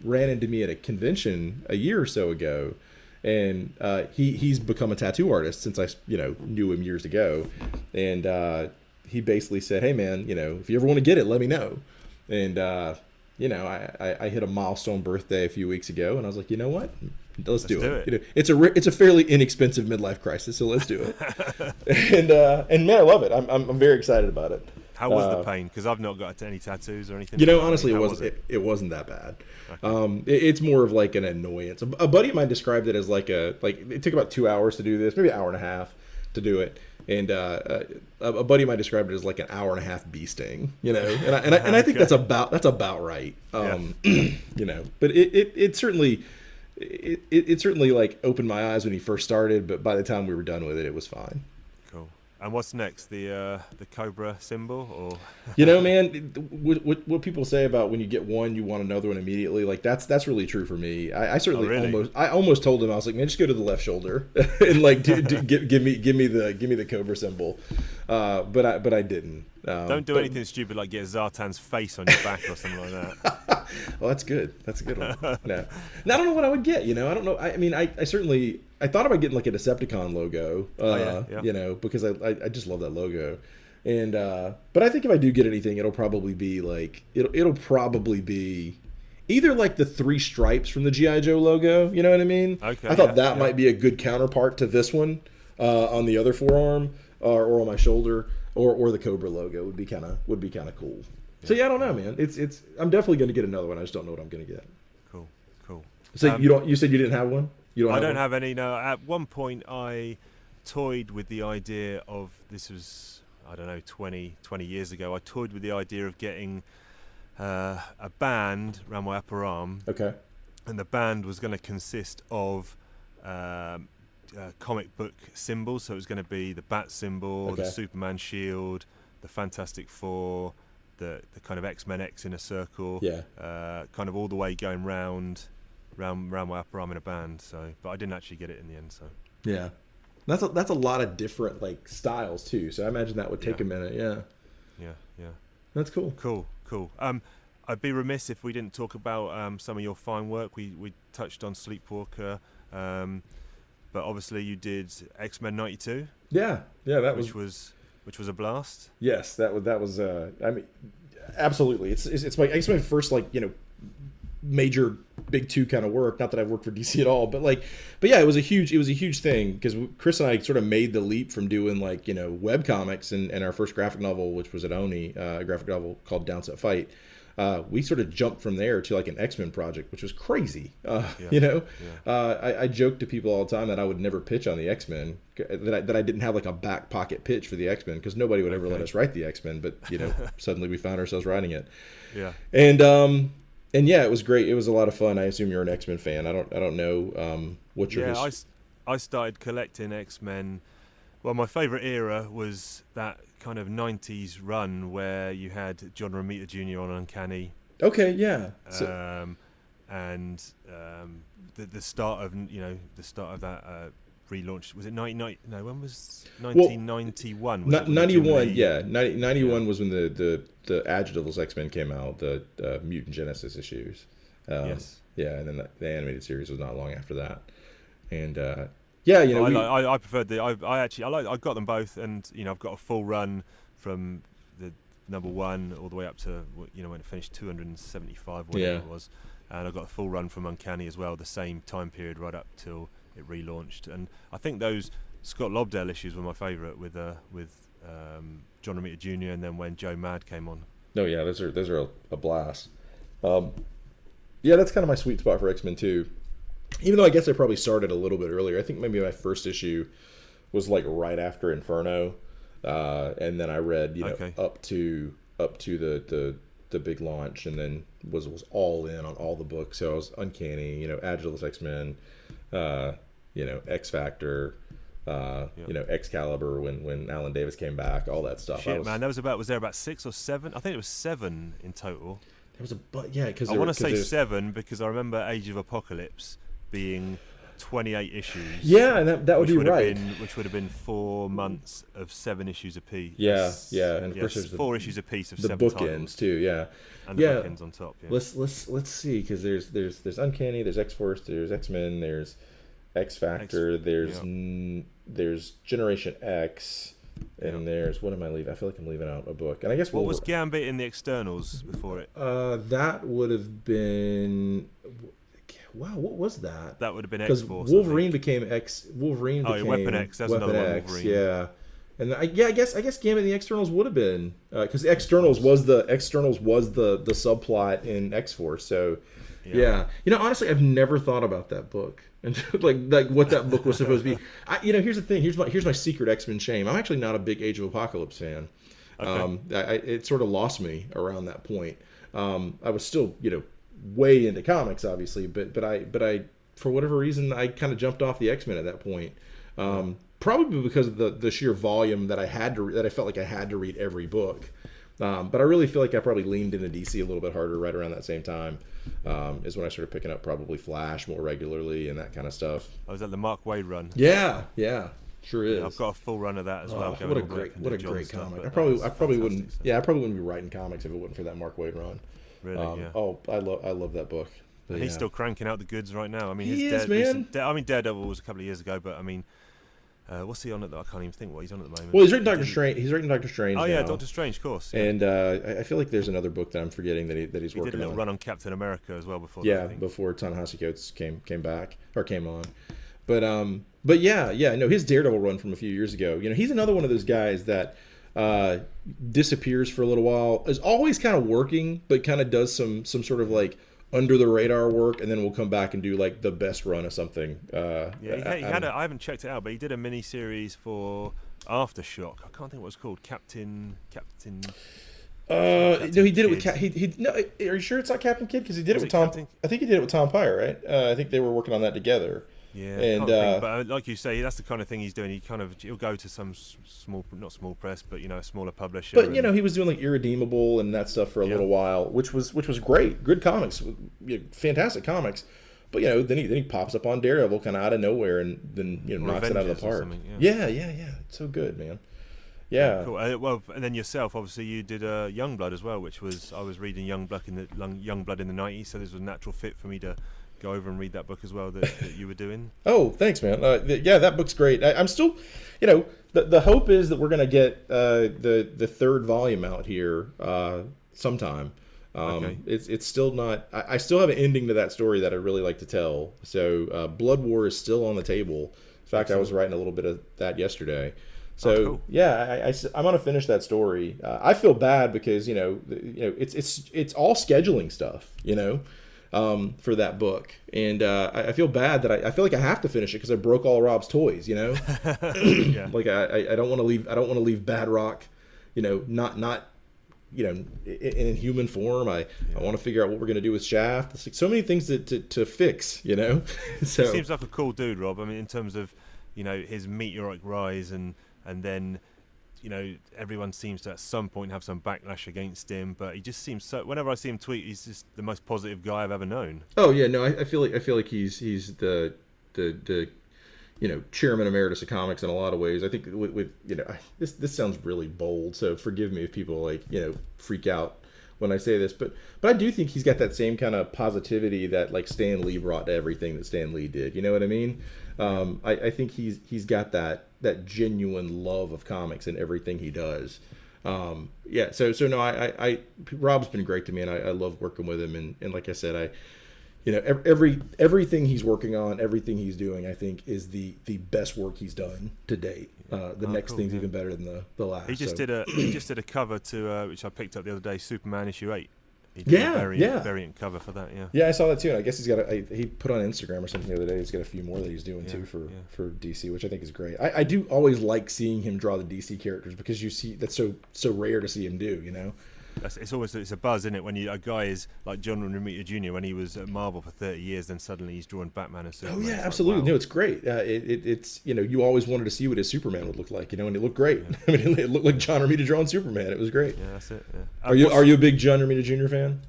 ran into me at a convention a year or so ago, and he's become a tattoo artist since I knew him years ago, and he basically said, hey man, if you ever want to get it, let me know. And I hit a milestone birthday a few weeks ago, and I was like, you know what, let's do it. It's a fairly inexpensive midlife crisis, so let's do it. And man, I love it. I'm very excited about it. How was the pain? Because I've not got any tattoos or anything. Honestly, it wasn't that bad. Okay. It's more of like an annoyance. A buddy of mine described it as like it took about 2 hours to do this, maybe an hour and a half to do it. And a buddy of mine described it as like an hour and a half bee sting, and I think that's about right. But it certainly like opened my eyes when he first started, but by the time we were done with it, it was fine. Cool. And what's next? The Cobra symbol, or Man, what people say about when you get one, you want another one immediately. Like that's really true for me. I certainly really? almost told him, I was like, man, just go to the left shoulder and like give me the Cobra symbol. But I didn't. Don't do anything stupid like get Zartan's face on your back or something like that. Well, that's good. That's a good one. No, I don't know what I would get. I don't know. I mean, I certainly thought about getting like a Decepticon logo. Yeah. Because I just love that logo. And but I think if I do get anything, it'll probably be like it'll probably be either like the 3 stripes from the G.I. Joe logo. You know what I mean? Okay. I thought that might be a good counterpart to this one on the other forearm or on my shoulder, or the Cobra logo would be kind of cool. So I don't know, man. It's I'm definitely going to get another one. I just don't know what I'm going to get. Cool. So you said you didn't have one? I don't have any. No. At one point, I toyed with the idea of, this was, I don't know, 20 years ago. I toyed with the idea of getting a band around my upper arm. Okay. And the band was going to consist of comic book symbols. So it was going to be the Bat symbol, the Superman shield, the Fantastic Four, the kind of X-Men X in a circle. Yeah. Kind of all the way going round my upper arm in a band. So, but I didn't actually get it in the end. So. Yeah. That's a lot of different like styles too. So I imagine that would take a minute. Yeah. That's cool. Cool. I'd be remiss if we didn't talk about some of your fine work. We touched on Sleepwalker, but obviously you did X-Men '92. Yeah, which was a blast. Yes, that was. I mean, absolutely. It's my X-Men first major big 2 kind of work. Not that I've worked for DC at all, but yeah, it was a huge thing because Chris and I sort of made the leap from doing web comics and our first graphic novel, which was at Oni, a graphic novel called Downset Fight. We sort of jumped from there to like an X-Men project, which was crazy. I joke to people all the time that I would never pitch on the X-Men, that I didn't have like a back pocket pitch for the X-Men because nobody would ever let us write the X-Men, but suddenly we found ourselves writing it. Yeah. And yeah, it was great. It was a lot of fun. I assume you're an X-Men fan. I don't know what your I started collecting X-Men. Well, my favourite era was that kind of 90s run where you had John Romita Jr. on Uncanny. Okay, yeah. And the start of that relaunch, was it 1990? No, when was 1991? 91, yeah. 91 was when the Adjectives X-Men came out, the Mutant Genesis issues. Yes. Yeah, and then the animated series was not long after that. And I preferred I got them both, and I've got a full run from the number 1 all the way up to when it finished 275, whatever it was, and I got a full run from Uncanny as well, the same time period right up till it relaunched. And I think those Scott Lobdell issues were my favourite with John Romita Jr. and then when Joe Mad came on. Oh yeah, those are a blast. Yeah, that's kind of my sweet spot for X-Men too. Even though I guess I probably started a little bit earlier. I think maybe my first issue was like right after Inferno, and then I read up to the big launch, and then was all in on all the books. So I was Uncanny, Agilus X-Men, X Factor, Excalibur when Alan Davis came back, all that stuff. Was there about 6 or 7? I think it was 7 in total. There was because I want to say 7 because I remember Age of Apocalypse being 28 issues. Yeah, and that would be right. Which would have been 4 months of 7 issues apiece. Yeah, and of course there's 4 issues apiece of the 7 bookends titles. too. Yeah, and the bookends on top. Yeah. Let's see, because there's Uncanny, there's X-Force, there's X-Men, there's X Factor, there's Generation X. And there's, what am I leaving? I feel like I'm leaving out a book. And I guess what was Gambit in the externals before it? That would have been, wow, what was that? That would have been X-Force. Because Wolverine became X. Wolverine became Weapon X. That's another one. Wolverine. Yeah, and I guess Gambit in the externals would have been because the externals was the subplot in X-Force. So yeah. Honestly, I've never thought about that book. And like what that book was supposed to be. Here's the thing. Here's my secret X-Men shame. I'm actually not a big Age of Apocalypse fan. Okay. It sort of lost me around that point. I was still way into comics, obviously, but I for whatever reason I kind of jumped off the X-Men at that point. probably because of the sheer volume that that I felt like I had to read every book. But I really feel like I probably leaned into DC a little bit harder right around that same time. Is when I started picking up probably Flash more regularly and that kind of stuff. I was at the Mark Waid run. Yeah, sure is. Yeah, I've got a full run of that as well. What a great comic. I probably wouldn't. Yeah, I probably wouldn't be writing comics if it wasn't for that Mark Waid run. Really? Yeah. Oh, I love that book. But he's still cranking out the goods right now. I mean, he is, man. Daredevil was a couple of years ago, but I mean, what's he on at? I can't even think what he's on at the moment. Well, he's writing Doctor Strange. He's writing Doctor Strange. Oh yeah, now. Doctor Strange, of course. Yeah. And I feel like there's another book that I'm forgetting that he's working on. He did a little run on Captain America as well before. Yeah, before Ta-Nehisi Coates came back or came on. But yeah, no, his Daredevil run from a few years ago. You know, he's another one of those guys that disappears for a little while, is always kind of working, but kind of does some sort of like under the radar work, and then we'll come back and do like the best run of something. I haven't checked it out, but he did a mini series for Aftershock. I can't think what it was called. Captain. No, he did it with no. Are you sure it's not Captain Kidd? Because he did it with Tom. Captain? I think he did it with Tom Pyre, right? I think they were working on that together. Yeah, and but like you say, that's the kind of thing he's doing. He'll go to some not small press, but a smaller publisher. But he was doing like Irredeemable and that stuff for a little while, which was great, good comics, fantastic comics. But then he pops up on Daredevil kind of out of nowhere and then knocks it out of the park. Yeah, it's so good, man. Yeah. Cool. Well, and then yourself, obviously, you did Youngblood as well, which was I was reading Youngblood in the '90s, so this was a natural fit for me to go over and read that book as well that you were doing. Oh, thanks, man. Yeah, that book's great. I'm still, the hope is that we're gonna get the third volume out here sometime. Okay. It's still not. I still have an ending to that story that I really like to tell. So Blood War is still on the table. In fact, I was writing a little bit of that yesterday. So cool. Yeah, I'm gonna finish that story. I feel bad because it's all scheduling stuff. For that book, and I feel bad that I feel like I have to finish it because I broke all Rob's toys. Yeah. Like I don't want to leave. I don't want to leave Bad Rock, not in human form. I want to figure out what we're gonna do with Shaft. It's like so many things to fix. So he seems like a cool dude, Rob. I mean, in terms of his meteoric rise and then. Everyone seems to at some point have some backlash against him, but he just seems so. Whenever I see him tweet, he's just the most positive guy I've ever known. Oh yeah, no, I feel like he's the chairman emeritus of comics in a lot of ways. I think with this sounds really bold, so forgive me if people freak out when I say this, but I do think he's got that same kind of positivity that like Stan Lee brought to everything that Stan Lee did. You know what I mean? I think he's got that genuine love of comics in everything he does. So no, I Rob's been great to me, and I love working with him. And like I said, everything he's working on, everything he's doing, I think is the best work he's done to date. The next thing's even better than the last. He just did a cover to which I picked up the other day, Superman issue 8. He did a variant cover for that. Yeah, I saw that too. And I guess he put on Instagram or something the other day. He's got a few more that he's doing too for DC, which I think is great. I do always like seeing him draw the DC characters because you see that's so rare to see him do. It's a buzz, isn't it? When a guy is like John Romita Jr. when he was at Marvel for 30 years, then suddenly he's drawing Batman and Superman. Oh yeah, absolutely. Like, wow. No, it's great. It's you always wanted to see what his Superman would look like, and it looked great. Yeah. I mean, it looked like John Romita drawing Superman. It was great. Yeah, that's it. Yeah. Are you a big John Romita Jr. fan?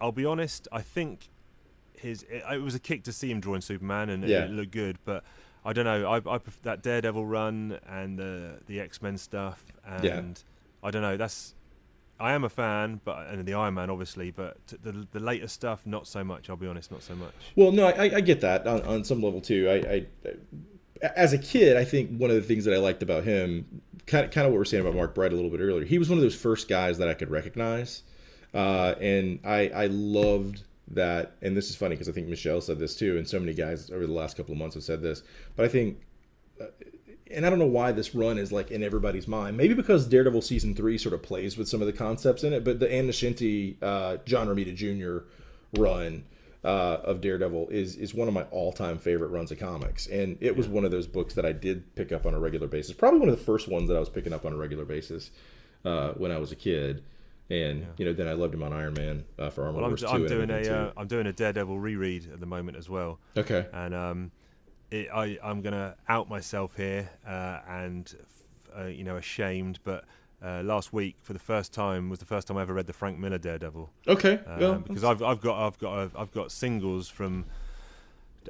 I'll be honest. I think it was a kick to see him drawing Superman, and it looked good, but. I don't know. I prefer that Daredevil run and the X-Men stuff, and I don't know. I am a fan, and the Iron Man obviously, but the later stuff not so much. I'll be honest, not so much. Well, no, I get that on some level too. I as a kid, I think one of the things that I liked about him, kind of what we were saying about Mark Bright a little bit earlier. He was one of those first guys that I could recognize, and I loved. That, and this is funny because I think Michelle said this too, and so many guys over the last couple of months have said this, but I think, and I don't know why this run is like in everybody's mind, maybe because Daredevil season 3 sort of plays with some of the concepts in it, but the Ann Nocenti, John Romita Jr. run of Daredevil is one of my all-time favorite runs of comics, and it was one of those books that I did pick up on a regular basis, probably one of the first ones that I was picking up on a regular basis when I was a kid. And then I loved him on Iron Man for Armor Wars 2. I'm doing a Daredevil reread at the moment as well. Okay. And I'm going to out myself here, and ashamed, but last week for the first time was the first time I ever read the Frank Miller Daredevil. Okay, because I've got singles from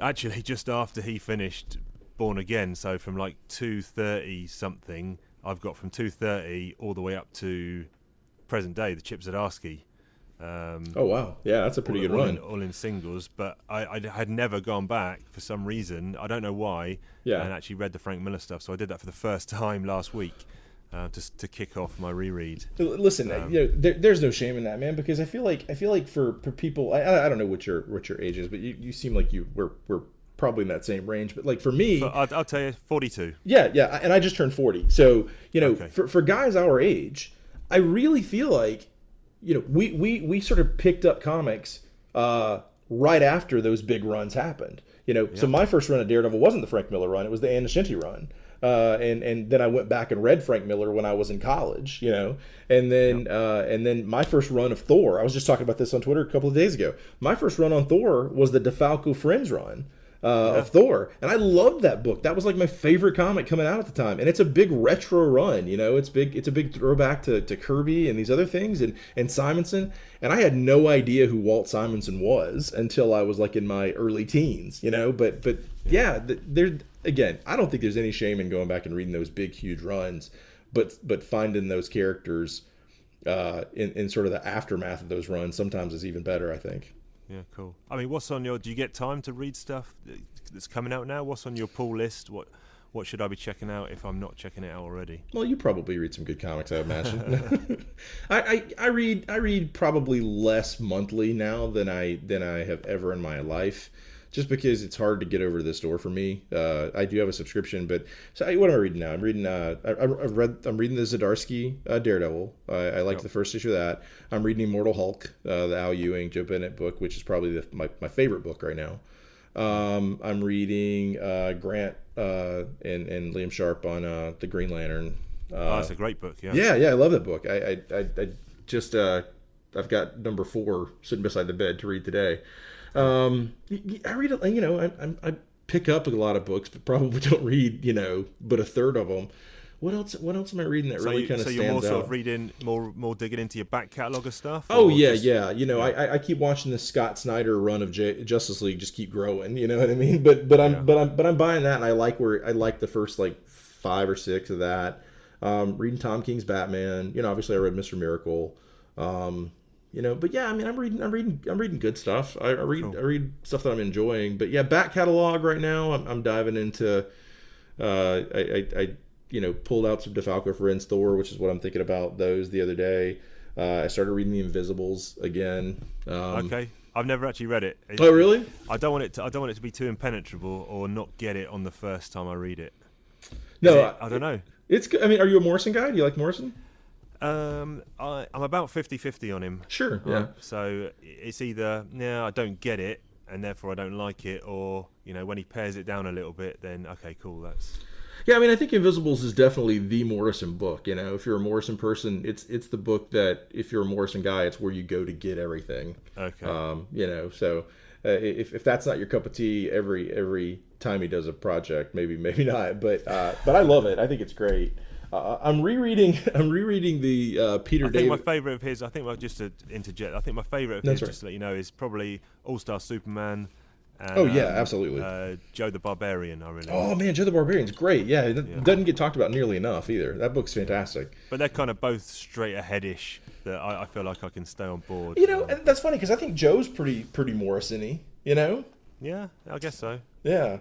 actually just after he finished Born Again, so from like 230 something, I've got from 230 all the way up to present day, the Chip Zdarsky. Oh wow, yeah, that's a pretty good run. All in singles, but I had never gone back for some reason. I don't know why. Yeah. And actually read the Frank Miller stuff, so I did that for the first time last week, just to kick off my reread. Listen, there's no shame in that, man, because I feel like for people, I don't know what your age is, but you seem like we're probably in that same range. But like for me, I'll tell you, 42. Yeah, and I just turned 40, so Okay. for guys our age, I really feel like we sort of picked up comics right after those big runs happened. So my first run of Daredevil wasn't the Frank Miller run; it was the Ann Nocenti run. And then I went back and read Frank Miller when I was in college, and then my first run of Thor. I was just talking about this on Twitter a couple of days ago. My first run on Thor was the DeFalco Friends run. Of Thor, and I loved that book. That was like my favorite comic coming out at the time, and it's a big retro run. It's a big throwback to Kirby and these other things, and Simonson. And I had no idea who Walt Simonson was until I was like in my early teens. But yeah, there again, I don't think there's any shame in going back and reading those big huge runs, but finding those characters in sort of the aftermath of those runs sometimes is even better, I think. Yeah, cool. I mean, do you get time to read stuff that's coming out now? What's on your pull list? What should I be checking out if I'm not checking it out already? Well, you probably read some good comics, I imagine. I read probably less monthly now than I have ever in my life, just because it's hard to get over to the store for me. I do have a subscription, but what am I reading now? I'm reading I'm reading the Zdarsky Daredevil. I liked the first issue of that. I'm reading Immortal Hulk, the Al Ewing, Joe Bennett book, which is probably my favorite book right now. I'm reading Grant and Liam Sharp on the Green Lantern. That's a great book. Yeah, I love that book. I just I've got number 4 sitting beside the bed to read today. I read it. I pick up a lot of books, but probably don't read but a third of them. What else am I reading that really kind of stands out? So you're more sort of reading more digging into your back catalogue of stuff? Oh yeah. I keep watching the Scott Snyder run of Justice League just keep growing. You know what I mean? But I'm buying that, and I like the first like 5 or 6 of that. Reading Tom King's Batman. Obviously I read Mr. Miracle. But yeah, I mean, I'm reading good stuff. I read stuff that I'm enjoying. But yeah, back catalog right now, I'm diving into. I pulled out some DeFalco Friends Thor, which is what I'm thinking about those the other day. I started reading The Invisibles again. Okay, I've never actually read it. Oh really? I don't want it to be too impenetrable or not get it on the first time I read it. No, I don't know. It's. I mean, are you a Morrison guy? Do you like Morrison? I'm about 50-50 on him. Sure, yeah. So it's either, I don't get it, and therefore I don't like it, or, when he pares it down a little bit, then, okay, cool, that's... Yeah, I mean, I think Invisibles is definitely the Morrison book. If you're a Morrison person, it's the book that, if you're a Morrison guy, it's where you go to get everything. Okay. So if that's not your cup of tea every time he does a project, maybe not, but I love it. I think it's great. I'm rereading the Peter David. I think my favourite of his, my favourite of his, just to let you know, is probably All-Star Superman. And, absolutely. Joe the Barbarian, I really like. Oh man, Joe the Barbarian's great. Yeah, it doesn't get talked about nearly enough either. That book's fantastic. But they're kind of both straight aheadish that I feel like I can stay on board. And that's funny because I think Joe's pretty Morrison-y, Yeah, I guess so. Yeah.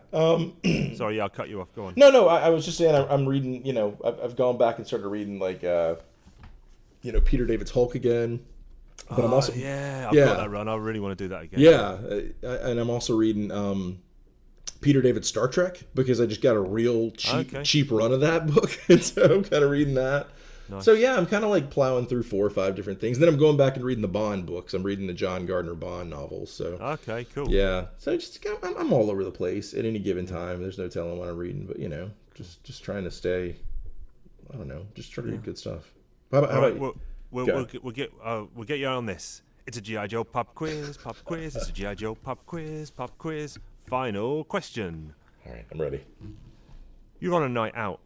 Sorry, I'll cut you off. Go on. No. I was just saying I'm reading. I've gone back and started reading like, Peter David's Hulk again. But I'm also I've got that run. I really want to do that again. Yeah, and I'm also reading Peter David's Star Trek because I just got a real cheap run of that book, and so I'm kind of reading that. Nice. So yeah, I'm kind of like plowing through 4 or 5 different things. Then I'm going back and reading the Bond books. I'm reading the John Gardner Bond novels. So okay, cool. Yeah, so I'm all over the place at any given time. There's no telling what I'm reading, but just trying to stay. I don't know, just trying to read good stuff. How about you? We'll get you on this. It's a G.I. Joe pop quiz. It's a G.I. Joe pop quiz. Final question. All right, I'm ready. You're on a night out.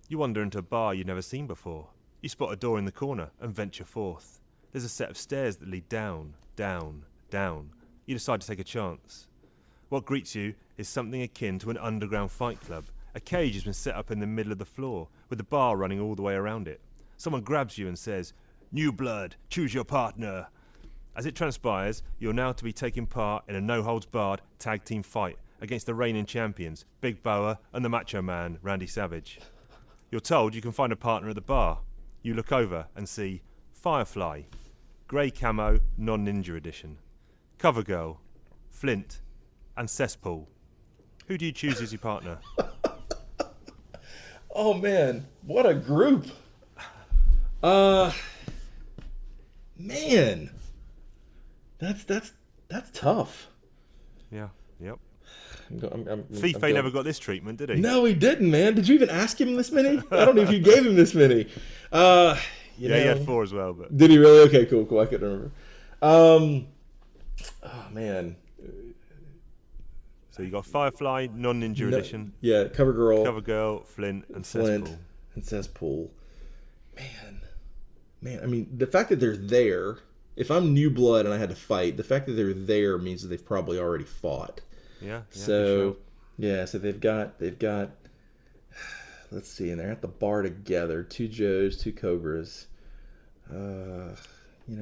You wander into a bar you've never seen before. You spot a door in the corner and venture forth. There's a set of stairs that lead down, down, down. You decide to take a chance. What greets you is something akin to an underground fight club. A cage has been set up in the middle of the floor, with the bar running all the way around it. Someone grabs you and says, "New blood, choose your partner." As it transpires, you're now to be taking part in a no-holds-barred tag team fight against the reigning champions, Big Boa and the Macho Man Randy Savage. You're told you can find a partner at the bar. You look over and see Firefly, grey camo, non-ninja edition, Covergirl, Flint, and Cesspool. Who do you choose as your partner? Oh man, what a group! Man, that's tough. Yeah, yep. I'm Fife never got this treatment, did he? No, he didn't, man. Did you even ask him this many? I don't know if you gave him this many. He had 4 as well. But did he really? Okay, cool. I couldn't remember. Oh man. So you got Firefly, non-ninja edition. Yeah, Covergirl, Flint, and Cesspool. And Cesspool. Man. I mean, the fact that they're there. If I'm New Blood and I had to fight, the fact that they're there means that they've probably already fought. Yeah. So, sure. So they've got. Let's see, and they're at the bar together. 2 Joes, 2 Cobras.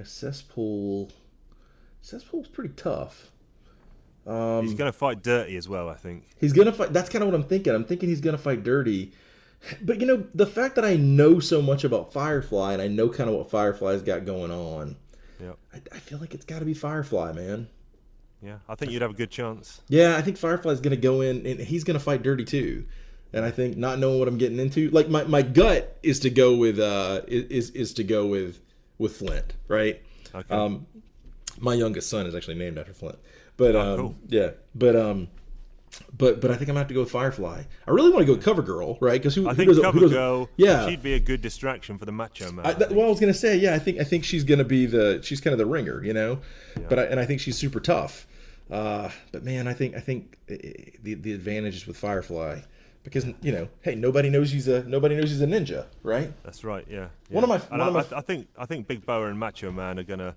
Cesspool's pretty tough. He's going to fight dirty as well, I think. He's going to fight. That's kind of what I'm thinking. I'm thinking he's going to fight dirty. But, the fact that I know so much about Firefly and I know kind of what Firefly's got going on, yep. I feel like it's got to be Firefly, man. Yeah, I think you'd have a good chance. Yeah, I think Firefly's going to go in and he's going to fight dirty too. And I think not knowing what I'm getting into, like my gut is to go with with Flint, right? Okay. My youngest son is actually named after Flint, but cool. Yeah, but I think I'm gonna have to go with Firefly. I really want to go with Covergirl, right? Because I think Covergirl, she'd be a good distraction for the Macho Man. I was gonna say, yeah, I think she's gonna be she's kind of the ringer, Yeah. But I think she's super tough. But man, I think the advantage is with Firefly. Because hey, nobody knows he's a ninja, right? That's right, yeah. I think Big Boa and Macho Man are gonna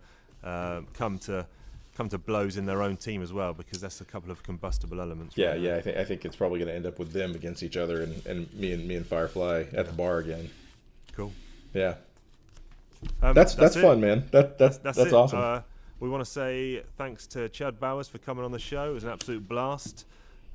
come to blows in their own team as well, because that's a couple of combustible elements. Yeah, right? I think it's probably gonna end up with them against each other, and me and Firefly at the bar again. Cool. Yeah. That's fun, man. That's awesome. We want to say thanks to Chad Bowers for coming on the show. It was an absolute blast.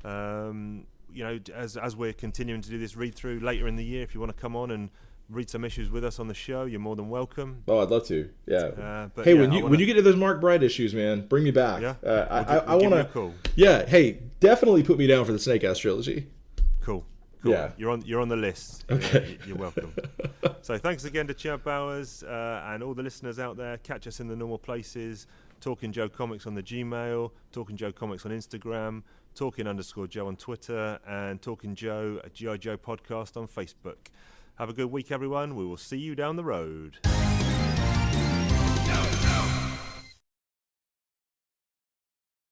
As we're continuing to do this read through later in the year, if you want to come on and read some issues with us on the show, you're more than welcome. Oh, I'd love to. Yeah. When you get to those Mark Bright issues, man, bring me back. Yeah. I want to. Cool. Yeah. Hey, definitely put me down for the Snake Eyes trilogy. Cool. Yeah. You're on the list. Okay. You're welcome. So thanks again to Chad Bowers and all the listeners out there. Catch us in the normal places. Talking Joe Comics on the Gmail, Talking Joe Comics on Instagram, Talking_Joe on Twitter, and Talking Joe, a G.I. Joe podcast on Facebook. Have a good week, everyone. We will see you down the road.